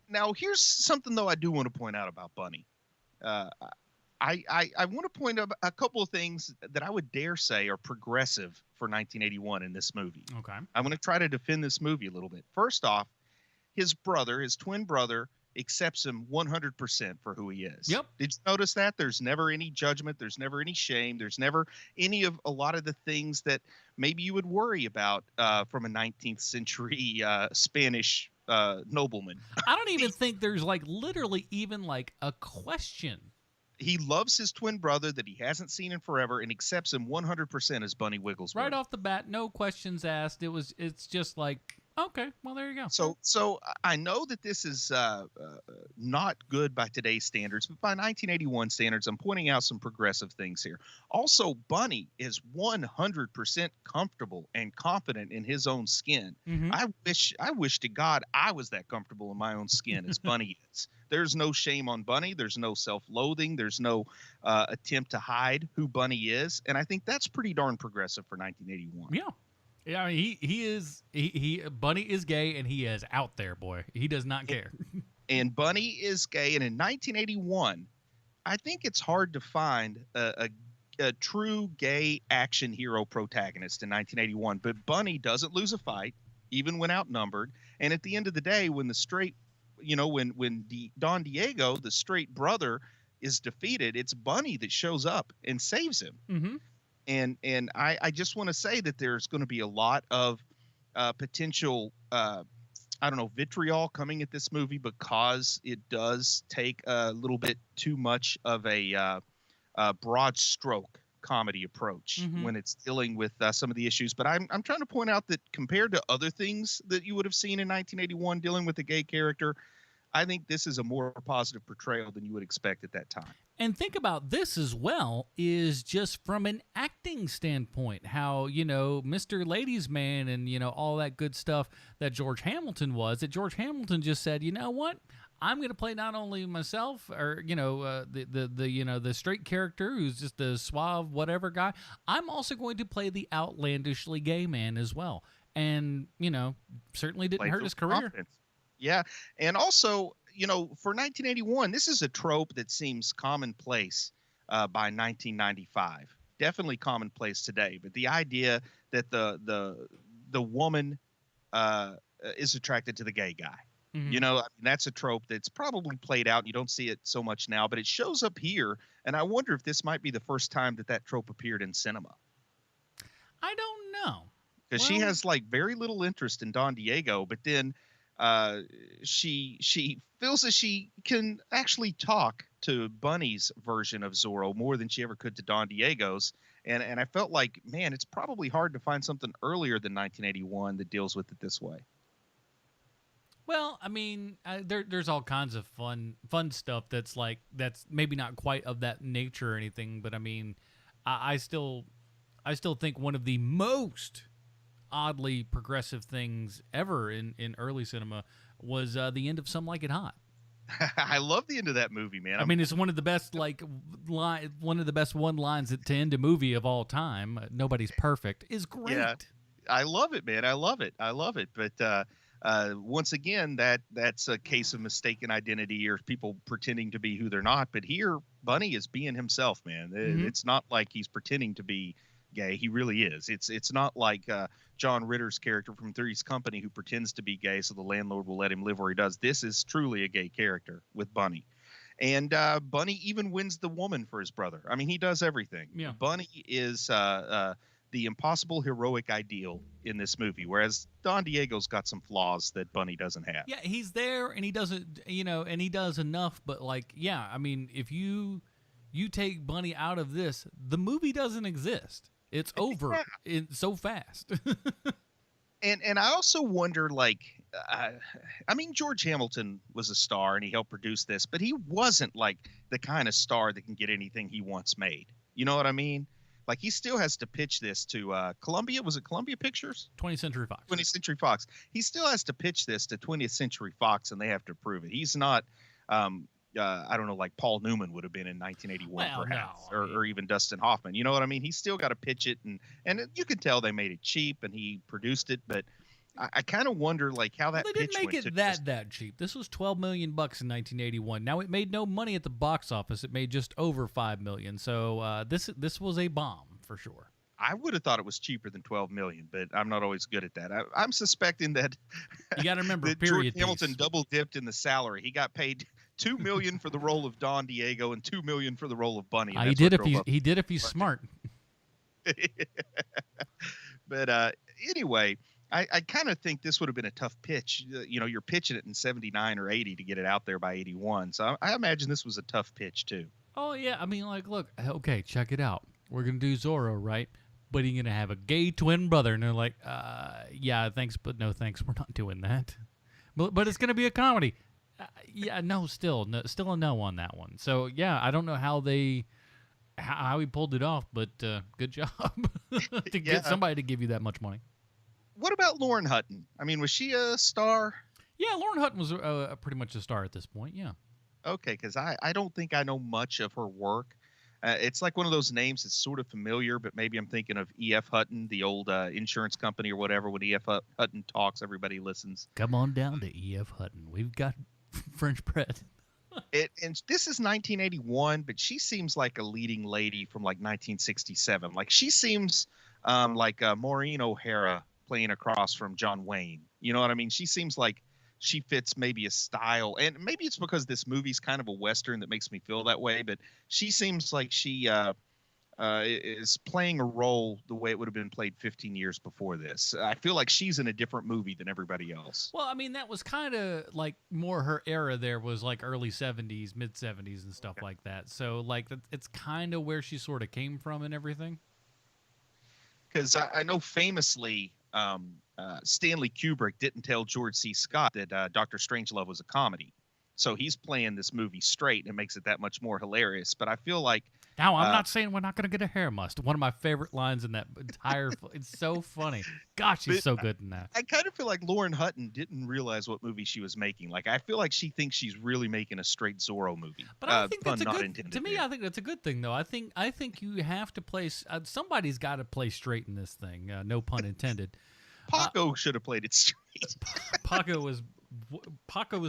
Speaker 2: Now, here's something though I do want to point out about Bunny. I want to point out a couple of things that I would dare say are progressive for 1981 in this movie.
Speaker 1: Okay,
Speaker 2: I'm going to try to defend this movie a little bit. First off, his twin brother, accepts him 100% for who he is.
Speaker 1: Yep.
Speaker 2: Did you notice that? There's never any judgment. There's never any shame. There's never any of a lot of the things that maybe you would worry about from a 19th century Spanish nobleman.
Speaker 1: I don't even think there's like literally even like a question.
Speaker 2: He loves his twin brother that he hasn't seen in forever and accepts him 100% as Bunny Wigglesworth.
Speaker 1: Right off the bat, no questions asked. It's just like, okay, well, there you go.
Speaker 2: So I know that this is not good by today's standards, but by 1981 standards, I'm pointing out some progressive things here. Also, Bunny is 100% comfortable and confident in his own skin. I wish to God I was that comfortable in my own skin as Bunny is. There's no shame on Bunny. There's no self-loathing. There's no attempt to hide who Bunny is, and I think that's pretty darn progressive for 1981.
Speaker 1: Yeah. Yeah, I mean, Bunny is gay, and he is out there, boy. He does not care.
Speaker 2: And Bunny is gay, and in 1981, I think it's hard to find a true gay action hero protagonist in 1981. But Bunny doesn't lose a fight, even when outnumbered. And at the end of the day, when the straight, when Don Diego, the straight brother, is defeated, it's Bunny that shows up and saves him.
Speaker 1: Mm-hmm.
Speaker 2: And I just want to say that there's going to be a lot of potential, vitriol coming at this movie because it does take a little bit too much of a broad stroke comedy approach when it's dealing with some of the issues. But I'm trying to point out that compared to other things that you would have seen in 1981 dealing with a gay character, I think this is a more positive portrayal than you would expect at that time.
Speaker 1: And think about this as well, is just from an acting standpoint, how, Mr. Ladies Man and, all that good stuff that George Hamilton was, that George Hamilton just said, you know what? I'm going to play not only myself or, the straight character who's just the suave whatever guy. I'm also going to play the outlandishly gay man as well. And, certainly didn't hurt his career.
Speaker 2: Confidence. Yeah. And also, for 1981, this is a trope that seems commonplace by 1995. Definitely commonplace today. But the idea that the woman is attracted to the gay guy. Mm-hmm. That's a trope that's probably played out. You don't see it so much now, but it shows up here. And I wonder if this might be the first time that trope appeared in cinema.
Speaker 1: I don't know.
Speaker 2: Because she has very little interest in Don Diego, but then she feels that she can actually talk to Bunny's version of Zorro more than she ever could to Don Diego's. And I felt like, man, it's probably hard to find something earlier than 1981 that deals with it this way.
Speaker 1: Well, I mean, there's all kinds of fun stuff that's maybe not quite of that nature or anything, but I mean, I still think one of the most oddly progressive things ever in early cinema was the end of Some Like It Hot.
Speaker 2: I love the end of that movie, man.
Speaker 1: I mean, it's one of the best one of the best one lines to end a movie of all time. Nobody's perfect is great.
Speaker 2: Yeah, I love it, man. I love it. But once again, that's a case of mistaken identity or people pretending to be who they're not. But here, Bunny is being himself, man. Mm-hmm. It's not like he's pretending to be gay. He really is. It's not like John Ritter's character from Three's Company who pretends to be gay so the landlord will let him live where he does. This is truly a gay character with Bunny. And Bunny even wins the woman for his brother. I mean, he does everything. Yeah. Bunny is the impossible heroic ideal in this movie, whereas Don Diego's got some flaws that Bunny doesn't have.
Speaker 1: Yeah, he's there and he doesn't, and he does enough, but I mean, if you take Bunny out of this, the movie doesn't exist. It's over so fast.
Speaker 2: And I also wonder, I mean, George Hamilton was a star and he helped produce this, but he wasn't the kind of star that can get anything he wants made. You know what I mean? He still has to pitch this to Columbia. Was it Columbia Pictures?
Speaker 1: 20th Century Fox.
Speaker 2: 20th Century Fox. He still has to pitch this to 20th Century Fox, and they have to approve it. He's not, I don't know, like Paul Newman would have been in 1981, perhaps, or even Dustin Hoffman. You know what I mean? He's still got to pitch it, and you can tell they made it cheap, and he produced it, but I kind of wonder how that pitch went.
Speaker 1: They didn't make it that cheap. This was $12 million in 1981. Now it made no money at the box office. It made just over $5 million. So this was a bomb for sure.
Speaker 2: I would have thought it was cheaper than $12 million, but I'm not always good at that. I'm suspecting that
Speaker 1: you got to remember
Speaker 2: that George Hamilton double dipped in the salary. He got paid $2 million for the role of Don Diego and $2 million for the role of Bunny.
Speaker 1: He did if he's smart.
Speaker 2: But anyway. I kind of think this would have been a tough pitch. You're pitching it in 79 or 80 to get it out there by 81. So I imagine this was a tough pitch too.
Speaker 1: Oh, yeah. I mean, look, okay, check it out. We're going to do Zorro, right? But you're going to have a gay twin brother. And they're like, yeah, thanks, but no thanks. We're not doing that. But it's going to be a comedy. Yeah, no, still a no on that one. So, yeah, I don't know how he pulled it off, but good job to get somebody to give you that much money.
Speaker 2: What about Lauren Hutton? I mean, was she a star?
Speaker 1: Yeah, Lauren Hutton was pretty much a star at this point, yeah.
Speaker 2: Okay, because I don't think I know much of her work. It's like one of those names that's sort of familiar, but maybe I'm thinking of E.F. Hutton, the old insurance company or whatever. When E.F. Hutton talks, everybody listens.
Speaker 1: Come on down to E.F. Hutton. We've got French bread.
Speaker 2: And this is 1981, but she seems like a leading lady from 1967. She seems like Maureen O'Hara playing across from John Wayne. You know what I mean? She seems like she fits maybe a style, and maybe it's because this movie's kind of a Western that makes me feel that way, but she seems like she is playing a role the way it would have been played 15 years before this. I feel like she's in a different movie than everybody else.
Speaker 1: Well, I mean, that was kind of more her era there was early 70s, mid 70s and stuff like that. So it's kind of where she sort of came from and everything.
Speaker 2: Because I know famously Stanley Kubrick didn't tell George C. Scott that Dr. Strangelove was a comedy. So he's playing this movie straight, and it makes it that much more hilarious. But I feel like
Speaker 1: Now, I'm not saying we're not going to get a hair must. One of my favorite lines in that entire it's so funny. Gosh, she's so good in that.
Speaker 2: I kind of feel like Lauren Hutton didn't realize what movie she was making. Like, I feel like she thinks she's really making a straight Zorro movie.
Speaker 1: But I think that's a good. To me, I think that's a good thing, though. I think you have to play. Somebody's got to play straight in this thing. No pun intended.
Speaker 2: Paco should have played it straight.
Speaker 1: Paco was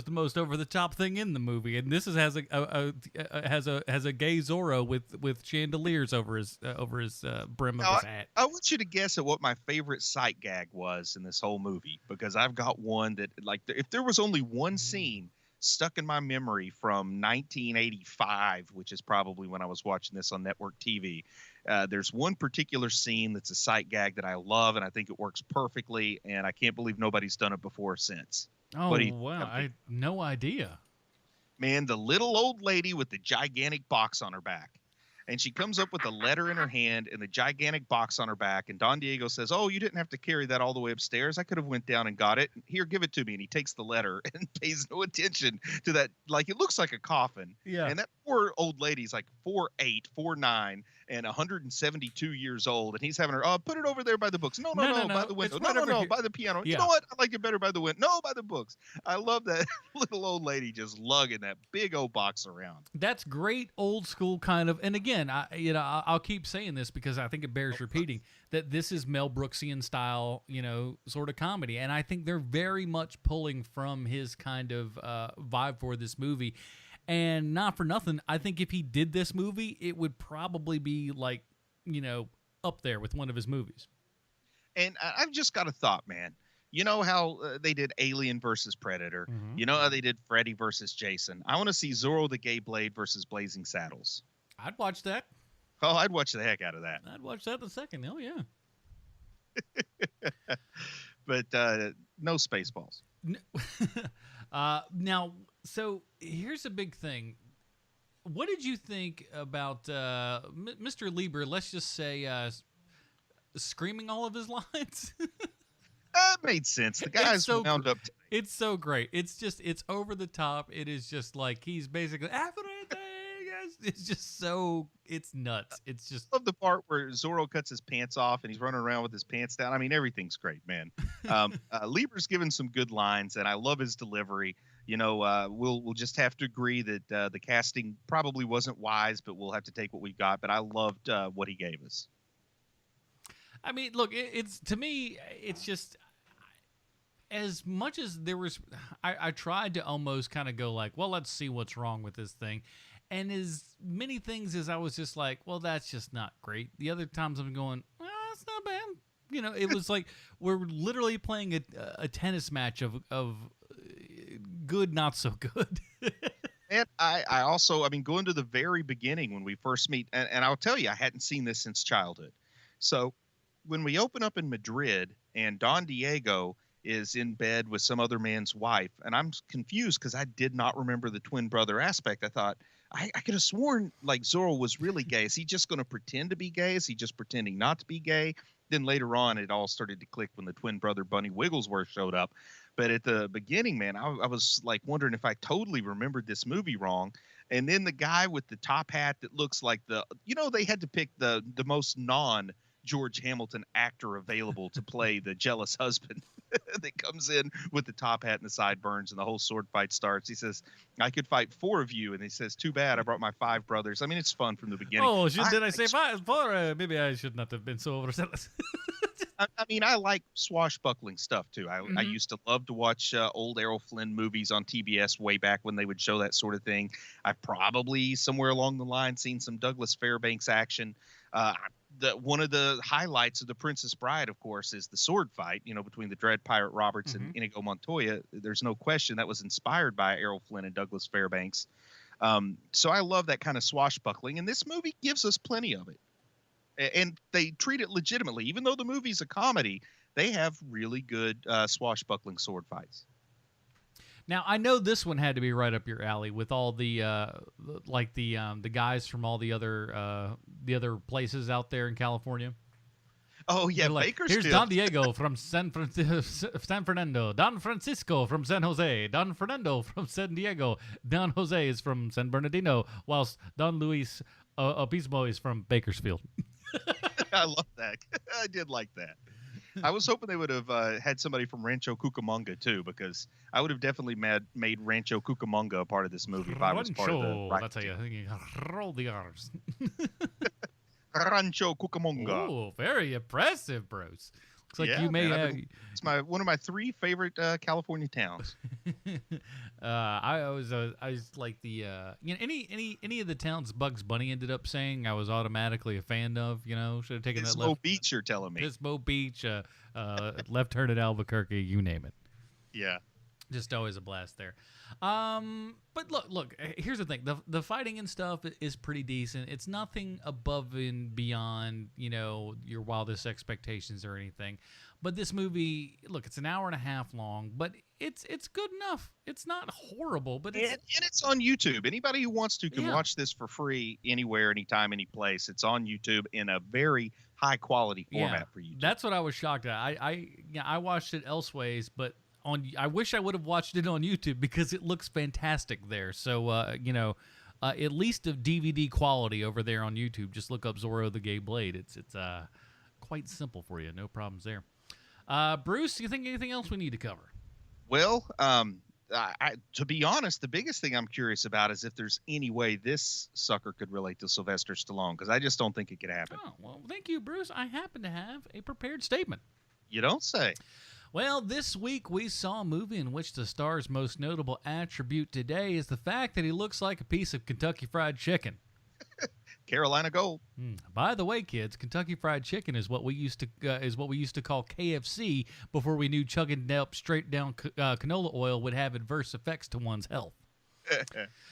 Speaker 1: the most over the top thing in the movie, and this has a gay Zorro with chandeliers over his brim of his hat.
Speaker 2: I want you to guess at what my favorite sight gag was in this whole movie, because I've got one that, like, if there was only one scene stuck in my memory from 1985, which is probably when I was watching this on network TV. There's one particular scene that's a sight gag that I love, and I think it works perfectly, and I can't believe nobody's done it before or since.
Speaker 1: Oh, wow. I had no idea.
Speaker 2: Man, the little old lady with the gigantic box on her back. And she comes up with a letter in her hand and the gigantic box on her back. And Don Diego says, "Oh, you didn't have to carry that all the way upstairs. I could have went down and got it. Here, give it to me." And he takes the letter and pays no attention to that. Like, it looks like a coffin.
Speaker 1: Yeah.
Speaker 2: And that poor old lady's like 4'8", 4'9", and 172 years old. And he's having her, put it over there by the books. No, by the window. No, by the piano.
Speaker 1: Yeah.
Speaker 2: You know what? I like it better by the window. No, by the books. I love that little old lady just lugging that big old box around.
Speaker 1: That's great old school kind of, and again, I'll keep saying this because I think it bears repeating that this is Mel Brooksian style, sort of comedy, and I think they're very much pulling from his kind of vibe for this movie. And not for nothing, I think if he did this movie, it would probably be like, up there with one of his movies.
Speaker 2: And I've just got a thought, man. You know how they did Alien versus Predator?
Speaker 1: Mm-hmm.
Speaker 2: You know how they did Freddy versus Jason? I want to see Zorro the Gay Blade versus Blazing Saddles.
Speaker 1: I'd watch that.
Speaker 2: Oh, I'd watch the heck out of that.
Speaker 1: I'd watch that in a second. Oh, yeah.
Speaker 2: But no Spaceballs.
Speaker 1: Now, so here's a big thing. What did you think about Mr. Lieber, let's just say, screaming all of his lines?
Speaker 2: That made sense. The guy's wound up.
Speaker 1: It's so great. It's over the top. It is just like he's basically everything. It's just so, it's nuts. It's just.
Speaker 2: I love the part where Zorro cuts his pants off and he's running around with his pants down. I mean, everything's great, man. Lieber's given some good lines, and I love his delivery. We'll just have to agree that the casting probably wasn't wise, but we'll have to take what we got. But I loved what he gave us.
Speaker 1: I mean, look, it's to me, it's just as much as there was. I tried to almost kind of go like, well, let's see what's wrong with this thing. And as many things as I was just like, well, that's just not great. The other times I'm going, well, it's not bad. It was like we're literally playing a tennis match of good, not so good.
Speaker 2: And I also, going to the very beginning when we first meet, and I'll tell you, I hadn't seen this since childhood. So when we open up in Madrid and Don Diego is in bed with some other man's wife, and I'm confused because I did not remember the twin brother aspect. I thought, I could have sworn like Zorro was really gay. Is he just going to pretend to be gay? Is he just pretending not to be gay? Then later on, it all started to click when the twin brother Bunny Wigglesworth showed up. But at the beginning, man, I was like wondering if I totally remembered this movie wrong. And then the guy with the top hat that looks like they had to pick the most non-George Hamilton actor available to play the jealous husband that comes in with the top hat and the sideburns, and the whole sword fight starts. He says, "I could fight 4 of you." And he says, "Too bad, I brought my 5 brothers." I mean, it's fun from the beginning.
Speaker 1: Oh, did I say 5? 4? Maybe I should not have been so overzealous.
Speaker 2: I like swashbuckling stuff too. I used to love to watch old Errol Flynn movies on TBS way back when they would show that sort of thing. I've probably somewhere along the line seen some Douglas Fairbanks action. One of the highlights of The Princess Bride, of course, is the sword fight, between the Dread Pirate Roberts and Inigo Montoya. There's no question that was inspired by Errol Flynn and Douglas Fairbanks. So I love that kind of swashbuckling, and this movie gives us plenty of it. And they treat it legitimately. Even though the movie's a comedy, they have really good swashbuckling sword fights.
Speaker 1: Now, I know this one had to be right up your alley with all the guys from all the other places out there in California.
Speaker 2: Oh yeah,
Speaker 1: Like,
Speaker 2: Bakersfield.
Speaker 1: here's Don Diego from San Fernando. Don Francisco from San Jose. Don Fernando from San Diego. Don Jose is from San Bernardino, whilst Don Luis Obispo is from Bakersfield.
Speaker 2: I love that. I did like that. I was hoping they would have had somebody from Rancho Cucamonga too, because I would have definitely made Rancho Cucamonga a part of this movie if I was part of the.
Speaker 1: That's how you roll the R's.
Speaker 2: Rancho Cucamonga.
Speaker 1: Oh, very impressive, Bruce. Looks like
Speaker 2: Yeah,
Speaker 1: you may.
Speaker 2: man, it's one of my 3 favorite California towns.
Speaker 1: I was like the any of the towns Bugs Bunny ended up saying I was automatically a fan of. You know, should have taken that left.
Speaker 2: Beach, you're telling me.
Speaker 1: Pismo Beach, left turn at Albuquerque, you name it.
Speaker 2: Yeah.
Speaker 1: Just always a blast there. But look. Here's the thing: the fighting and stuff is pretty decent. It's nothing above and beyond, your wildest expectations or anything. But this movie, look, it's an hour and a half long, but it's good enough. It's not horrible, but it's... And
Speaker 2: it's on YouTube. Anybody who wants to can watch this for free anywhere, anytime, any place. It's on YouTube in a very high quality format for YouTube.
Speaker 1: That's what I was shocked at. I watched it elseways, but I wish I would have watched it on YouTube because it looks fantastic there. So at least of DVD quality over there on YouTube. Just look up Zorro the Gay Blade. It's quite simple for you. No problems there. Bruce, you think anything else we need to cover?
Speaker 2: Well, to be honest, the biggest thing I'm curious about is if there's any way this sucker could relate to Sylvester Stallone, because I just don't think it could happen.
Speaker 1: Oh, well, thank you, Bruce. I happen to have a prepared statement.
Speaker 2: You don't say.
Speaker 1: Well, this week we saw a movie in which the star's most notable attribute today is the fact that he looks like a piece of Kentucky Fried Chicken.
Speaker 2: Carolina Gold.
Speaker 1: By the way, kids, Kentucky Fried Chicken is what we used to call KFC before we knew chugging up straight down canola oil would have adverse effects to one's health.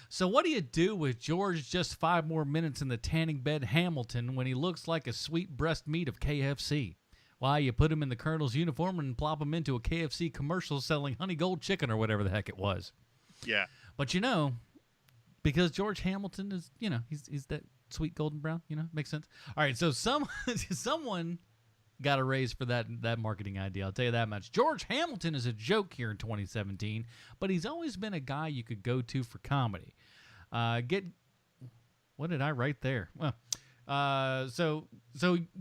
Speaker 1: So what do you do with George just 5 more minutes in the tanning bed Hamilton when he looks like a sweet breast meat of KFC? Why, you put him in the Colonel's uniform and plop him into a KFC commercial selling honey gold chicken or whatever the heck it was.
Speaker 2: Yeah.
Speaker 1: But because George Hamilton is, he's that sweet golden brown, makes sense. All right, so someone got a raise for that marketing idea. I'll tell you that much. George Hamilton is a joke here in 2017, but he's always been a guy you could go to for comedy. What did I write there? Well, so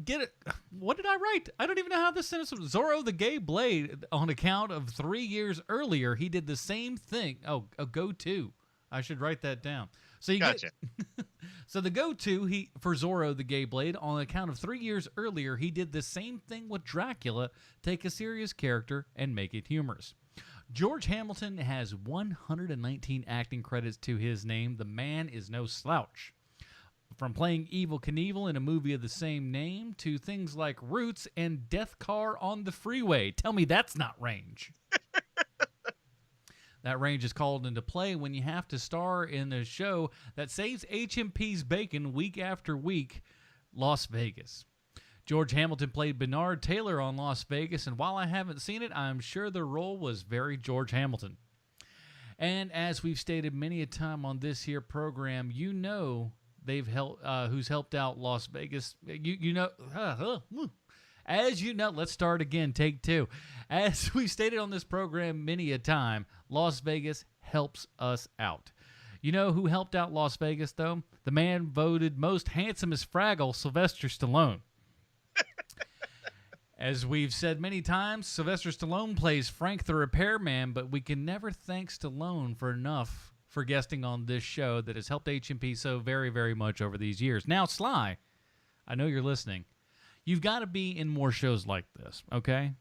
Speaker 1: get it. What did I write? I don't even know how this sentence was. Zorro the Gay Blade, on account of 3 years earlier, he did the same thing. Oh, a go-to. I should write that down. So you
Speaker 2: gotcha.
Speaker 1: So the go-to for Zorro the Gay Blade, on account of 3 years earlier, he did the same thing with Dracula, take a serious character and make it humorous. George Hamilton has 119 acting credits to his name. The man is no slouch. From playing Evel Knievel in a movie of the same name to things like Roots and Death Car on the Freeway. Tell me that's not range. That range is called into play when you have to star in a show that saves HMP's bacon week after week, Las Vegas. George Hamilton played Bernard Taylor on Las Vegas, and while I haven't seen it, I'm sure the role was very George Hamilton. And as we've stated many a time on this here program, they've helped who's helped out Las Vegas. As you know, let's start again, take 2. As we stated on this program many a time, Las Vegas helps us out. You know who helped out Las Vegas, though? The man voted most handsome as Fraggle, Sylvester Stallone. As we've said many times, Sylvester Stallone plays Frank the Repairman, but we can never thank Stallone for guesting on this show that has helped HMP so very, very much over these years. Now, Sly, I know you're listening. You've got to be in more shows like this, okay?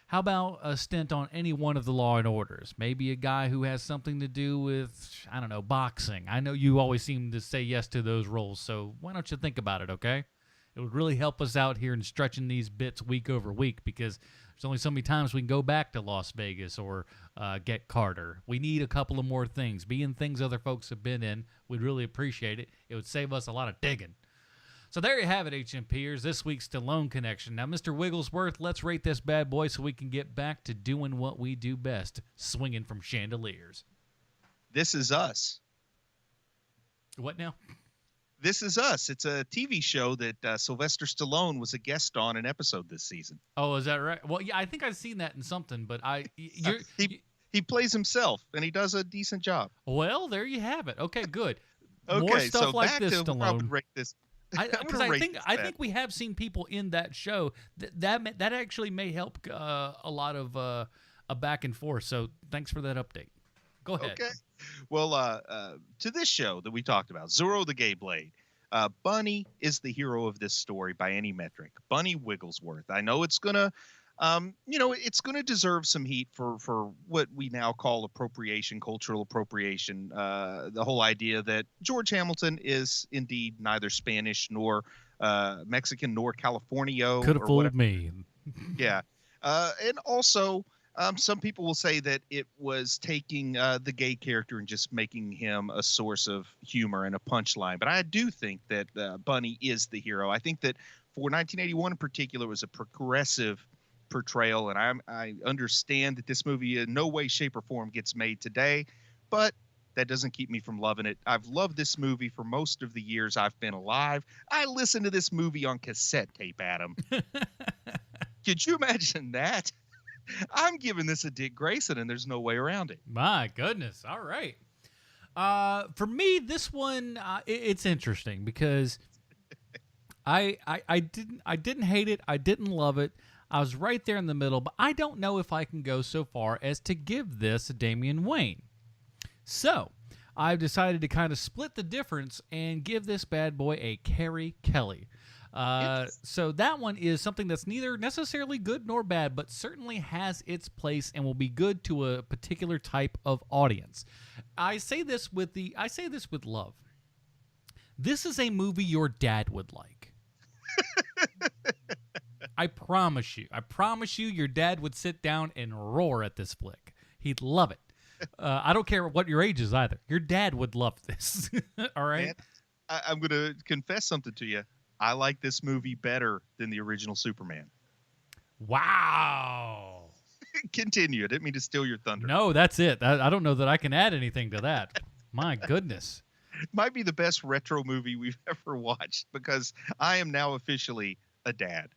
Speaker 1: How about a stint on any one of the Law and Orders? Maybe a guy who has something to do with, I don't know, boxing. I know you always seem to say yes to those roles, so why don't you think about it, okay? It would really help us out here in stretching these bits week over week, because there's only so many times we can go back to Las Vegas or get Carter. We need a couple of more things. Be in things other folks have been in. We'd really appreciate it. It would save us a lot of digging. So there you have it, HMPers, this week's Stallone Connection. Now, Mr. Wigglesworth, let's rate this bad boy so we can get back to doing what we do best, swinging from chandeliers.
Speaker 2: This is us.
Speaker 1: What now?
Speaker 2: This Is Us. It's a TV show that Sylvester Stallone was a guest on an episode this season.
Speaker 1: Oh, is that right? Well, yeah, I think I've seen that in something, but
Speaker 2: he plays himself, and he does a decent job.
Speaker 1: Well, there you have it. Okay, good.
Speaker 2: Okay,
Speaker 1: More stuff
Speaker 2: so
Speaker 1: like
Speaker 2: back
Speaker 1: this,
Speaker 2: to
Speaker 1: Stallone.
Speaker 2: I would rate this.
Speaker 1: I think we have seen people in that show that actually may help a lot of a back and forth. So thanks for that update. Go ahead.
Speaker 2: Okay. Well, to this show that we talked about, Zorro the Gay Blade, Bunny is the hero of this story by any metric. Bunny Wigglesworth. I know it's gonna, it's gonna deserve some heat for what we now call appropriation, cultural appropriation. The whole idea that George Hamilton is indeed neither Spanish nor Mexican nor Californio.
Speaker 1: Could have fooled me.
Speaker 2: Yeah, and also. Some people will say that it was taking the gay character and just making him a source of humor and a punchline. But I do think that Bunny is the hero. I think that for 1981 in particular, it was a progressive portrayal. And I understand that this movie in no way, shape, or form gets made today. But that doesn't keep me from loving it. I've loved this movie for most of the years I've been alive. I listened to this movie on cassette tape, Adam. Could you imagine that? I'm giving this a Dick Grayson, and there's no way around it.
Speaker 1: My goodness. All right. For me, this one, it's interesting because I didn't hate it. I didn't love it. I was right there in the middle, but I don't know if I can go so far as to give this a Damian Wayne. So I've decided to kind of split the difference and give this bad boy a Carrie Kelly. So that one is something that's neither necessarily good nor bad, but certainly has its place and will be good to a particular type of audience. I say this with love. This is a movie your dad would like. I promise you your dad would sit down and roar at this flick. He'd love it. I don't care what your age is either. Your dad would love this. All right.
Speaker 2: Man, I'm going to confess something to you. I like this movie better than the original Superman.
Speaker 1: Wow.
Speaker 2: Continue. I didn't mean to steal your thunder.
Speaker 1: No, that's it. I don't know that I can add anything to that. My goodness.
Speaker 2: It might be the best retro movie we've ever watched because I am now officially a dad.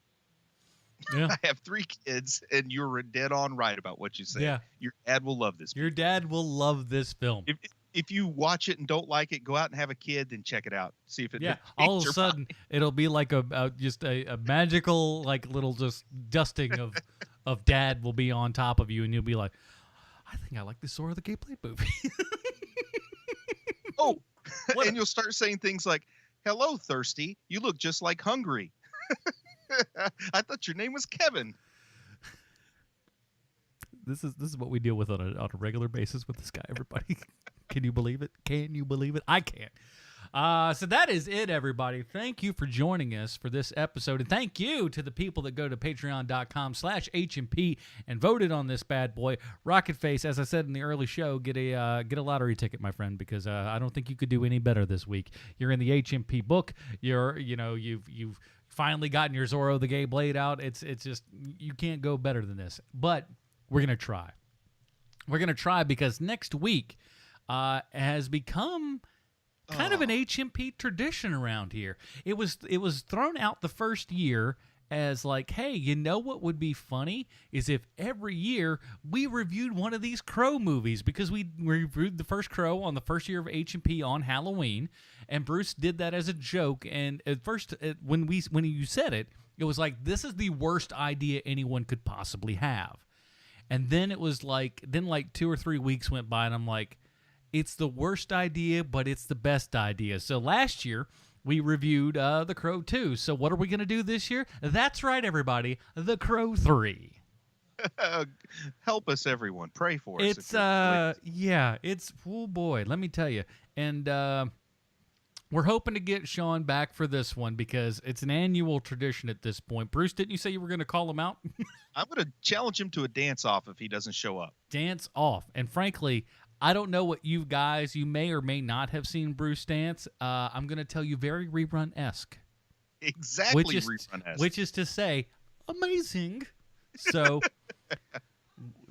Speaker 2: Yeah. I have 3 kids, and you're dead on right about what you say.
Speaker 1: Yeah.
Speaker 2: Your dad will love this.
Speaker 1: Your dad will love this film.
Speaker 2: If you watch it and don't like it, go out and have a kid, then check it out. See if it.
Speaker 1: Yeah. All of a sudden, it'll be like just a magical little just dusting of dad will be on top of you, and you'll be like, I think I like the Zorro the Gay Blade movie.
Speaker 2: Oh, and you'll start saying things like, "Hello, thirsty. You look just like hungry." I thought your name was Kevin.
Speaker 1: This is what we deal with on a regular basis with this guy, everybody. Can you believe it? Can you believe it? I can't. So that is it, everybody. Thank you for joining us for this episode. And thank you to the people that go to patreon.com/HMP and voted on this bad boy. RocketFace, as I said in the early show, get a lottery ticket, my friend, because I don't think you could do any better this week. You're in the HMP book. You've finally gotten your Zorro the Gay Blade out. It's just, you can't go better than this. But we're going to try. We're going to try because next week has become kind of an HMP tradition around here. It was thrown out the first year as like, hey, you know what would be funny is if every year we reviewed one of these Crow movies, because we reviewed the first Crow on the first year of HMP on Halloween, and Bruce did that as a joke. And at first, when you said it, it was like, this is the worst idea anyone could possibly have. And then it was like, 2 or 3 weeks went by, and I'm like, it's the worst idea, but it's the best idea. So last year, we reviewed The Crow 2. So what are we going to do this year? That's right, everybody, The Crow 3.
Speaker 2: Help us, everyone. Pray for us.
Speaker 1: It's, oh boy, let me tell you. And we're hoping to get Sean back for this one because it's an annual tradition at this point. Bruce, didn't you say you were going to call him out?
Speaker 2: I'm going to challenge him to a dance-off if he doesn't show up.
Speaker 1: Dance off. And frankly, I don't know what you may or may not have seen Bruce dance. I'm going to tell you very rerun-esque.
Speaker 2: Exactly rerun-esque.
Speaker 1: Which is to say, amazing. So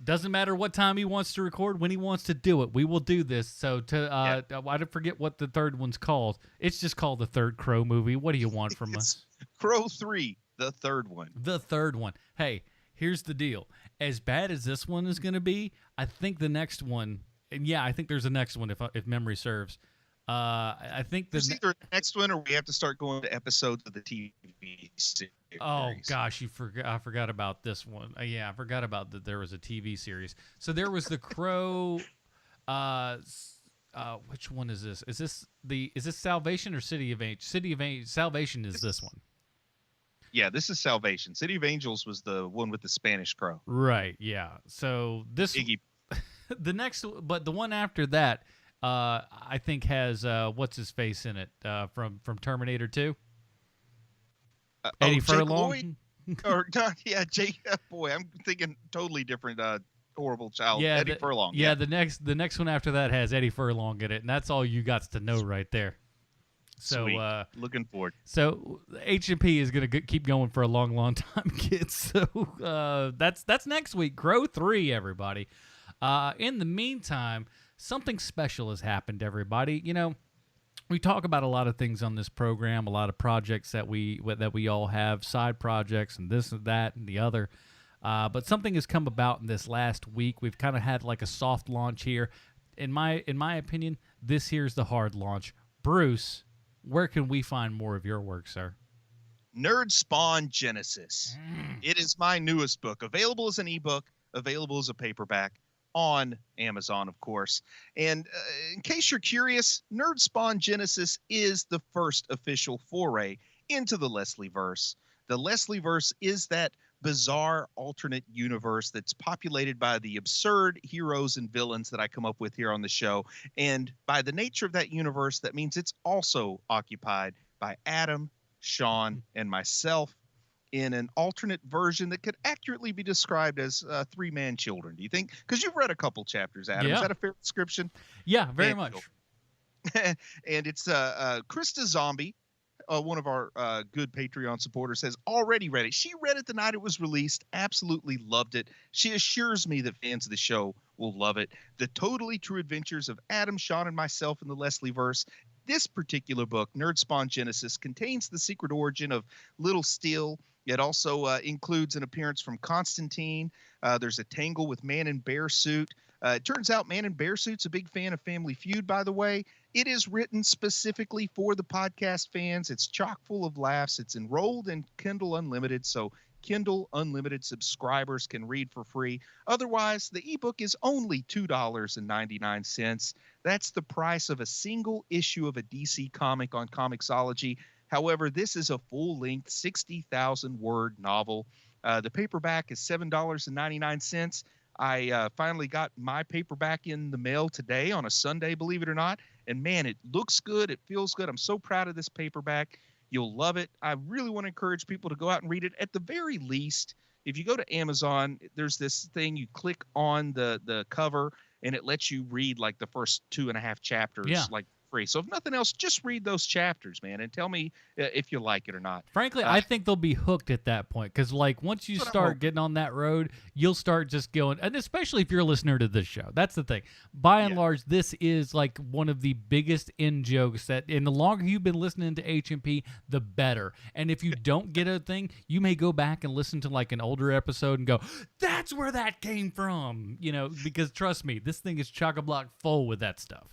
Speaker 1: Doesn't matter what time he wants to record, when he wants to do it, we will do this. So I don't forget what the third one's called. It's just called The Third Crow Movie. What do you want from us?
Speaker 2: Crow 3, the third one.
Speaker 1: The third one. Hey, here's the deal. As bad as this one is going to be, I think the next one, and yeah, I think there's a next one if memory serves. I think
Speaker 2: there's either the next one or we have to start going to episodes of the TV series.
Speaker 1: Oh gosh, I forgot about this one. Yeah, I forgot about that there was a TV series. So there was The Crow. Which one is this? Is this Salvation or City of Angels? Salvation is this one.
Speaker 2: Yeah, this is Salvation. City of Angels was the one with the Spanish crow.
Speaker 1: Right. Yeah. So this the next, but the one after that. I think has what's his face in it from Terminator 2. Eddie Furlong.
Speaker 2: Or not? Yeah, Jake. Boy, I'm thinking totally different. Horrible child.
Speaker 1: Yeah,
Speaker 2: Eddie Furlong.
Speaker 1: Yeah, the next one after that has Eddie Furlong in it, and that's all you got to know right there. So
Speaker 2: sweet. Looking forward.
Speaker 1: So H&P is gonna keep going for a long, long time, kids. So that's next week. Crow 3, everybody. In the meantime, something special has happened, everybody. You know, we talk about a lot of things on this program, a lot of projects that we all have, side projects and this and that and the other. But something has come about in this last week. We've kind of had like a soft launch here. In my opinion, this here's the hard launch. Bruce, where can we find more of your work, sir?
Speaker 2: Nerd Spawn Genesis. It is my newest book, available as an ebook, available as a paperback. On Amazon, of course. And in case you're curious, Nerd Spawn Genesis is the first official foray into the Leslieverse. The Leslieverse is that bizarre alternate universe that's populated by the absurd heroes and villains that I come up with here on the show. And by the nature of that universe, that means it's also occupied by Adam, Sean, and myself, in an alternate version that could accurately be described as three-man children. Do you think? Because you've read a couple chapters, Adam.
Speaker 1: Yeah.
Speaker 2: Is that a fair description?
Speaker 1: Yeah, very much.
Speaker 2: And it's Krista Zombie, one of our good Patreon supporters, has already read it. She read it the night it was released, absolutely loved it. She assures me that fans of the show will love it. The totally true adventures of Adam, Sean, and myself in the Leslieverse. This particular book, Nerd Spawn Genesis, contains the secret origin of Little Steel. It also includes an appearance from Constantine. There's a tangle with Man in Bear Suit. It turns out Man in Bear Suit's a big fan of Family Feud, by the way. It is written specifically for the podcast fans. It's chock full of laughs. It's enrolled in Kindle Unlimited, so Kindle Unlimited subscribers can read for free. Otherwise, the ebook is only $2.99. That's the price of a single issue of a DC comic on Comixology. However, this is a full-length 60,000-word novel. The paperback is $7.99. I finally got my paperback in the mail today on a Sunday, believe it or not. And, man, it looks good. It feels good. I'm so proud of this paperback. You'll love it. I really want to encourage people to go out and read it. At the very least, if you go to Amazon, there's this thing. You click on the cover, and it lets you read, like, the first 2.5 chapters, like, free. So if nothing else, just read those chapters, man, and tell me if you like it or not.
Speaker 1: Frankly, I think they'll be hooked at that point, because like once you start getting on that road, you'll start just going, and especially if you're a listener to this show. That's the thing. By and large, this is like one of the biggest in-jokes that, and the longer you've been listening to H&P, the better. And if you don't get a thing, you may go back and listen to like an older episode and go, that's where that came from, you know, because trust me, this thing is chock-a-block full with that stuff.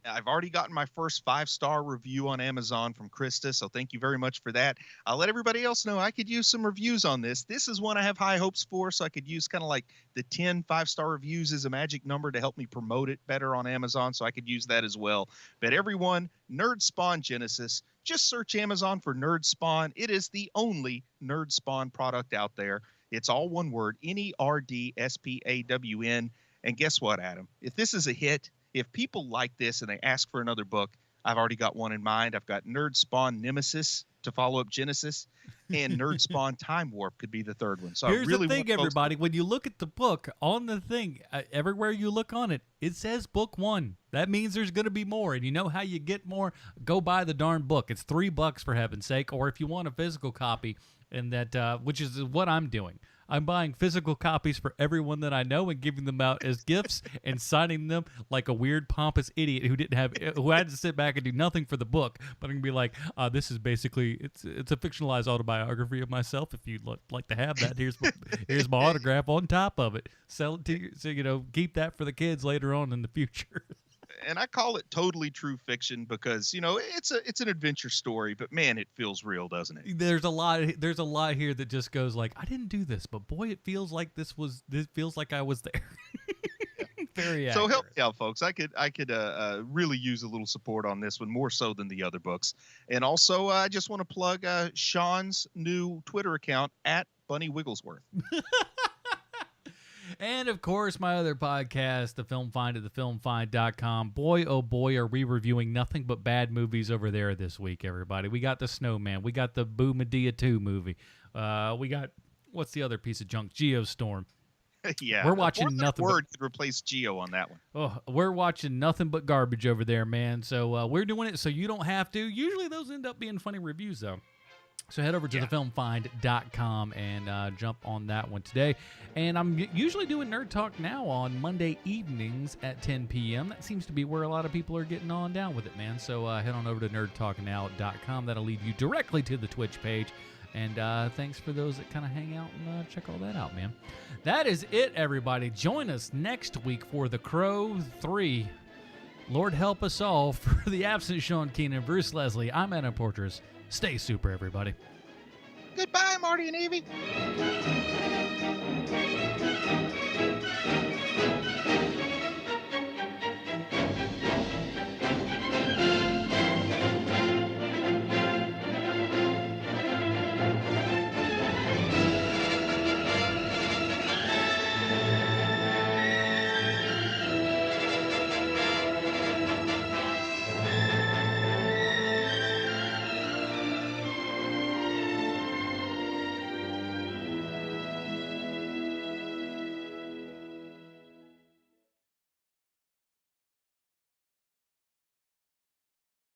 Speaker 2: I've already gotten my first 5-star review on Amazon from Krista, so thank you very much for that. I'll let everybody else know I could use some reviews on this. This is one I have high hopes for, so I could use kind of like the 10 5-star reviews as a magic number to help me promote it better on Amazon, so I could use that as well. But everyone, Nerd Spawn Genesis, just search Amazon for Nerd Spawn. It is the only Nerd Spawn product out there. It's all one word, NERDSPAWN. And guess what, Adam? If this is a hit, if people like this and they ask for another book, I've already got one in mind. I've got Nerd Spawn Nemesis to follow up Genesis, and Nerd Spawn Time Warp could be the third one. So
Speaker 1: here's
Speaker 2: I really
Speaker 1: the thing, everybody. When you look at the book, on the thing, everywhere you look on it, it says book 1. That means there's going to be more. And you know how you get more? Go buy the darn book. It's $3 for heaven's sake. Or if you want a physical copy, and that which is what I'm doing. I'm buying physical copies for everyone that I know and giving them out as gifts and signing them like a weird pompous idiot who had to sit back and do nothing for the book. But I'm gonna be like, this is basically it's a fictionalized autobiography of myself. If you'd like to have that, here's my autograph on top of it. Sell it to you, so keep that for the kids later on in the future.
Speaker 2: And I call it totally true fiction because it's an adventure story, but man, it feels real, doesn't it?
Speaker 1: There's a lot here that just goes like, I didn't do this, but boy, it feels like this feels like I was there. Very accurate.
Speaker 2: So help me out, folks. I could really use a little support on this one, more so than the other books. And also, I just want to plug Sean's new Twitter account at Bunny Wigglesworth.
Speaker 1: And, of course, my other podcast, The Film Find at thefilmfind.com. Boy, oh boy, are we reviewing nothing but bad movies over there this week, everybody. We got The Snowman. We got the Boo Medea 2 movie. We got, what's the other piece of junk? Geostorm.
Speaker 2: Yeah.
Speaker 1: We're watching nothing
Speaker 2: word could replace Geo on that one.
Speaker 1: Oh, we're watching nothing but garbage over there, man. So we're doing it so you don't have to. Usually those end up being funny reviews, though. So head over to thefilmfind.com and jump on that one today. And I'm usually doing Nerd Talk Now on Monday evenings at 10 p.m. That seems to be where a lot of people are getting on down with it, man. So head on over to nerdtalknow.com. That'll lead you directly to the Twitch page. And thanks for those that kind of hang out and check all that out, man. That is it, everybody. Join us next week for The Crow 3. Lord help us all. For the absent Sean Keenan, Bruce Leslie, I'm Adam Portrais. Stay super, everybody.
Speaker 2: Goodbye, Marty and Evie.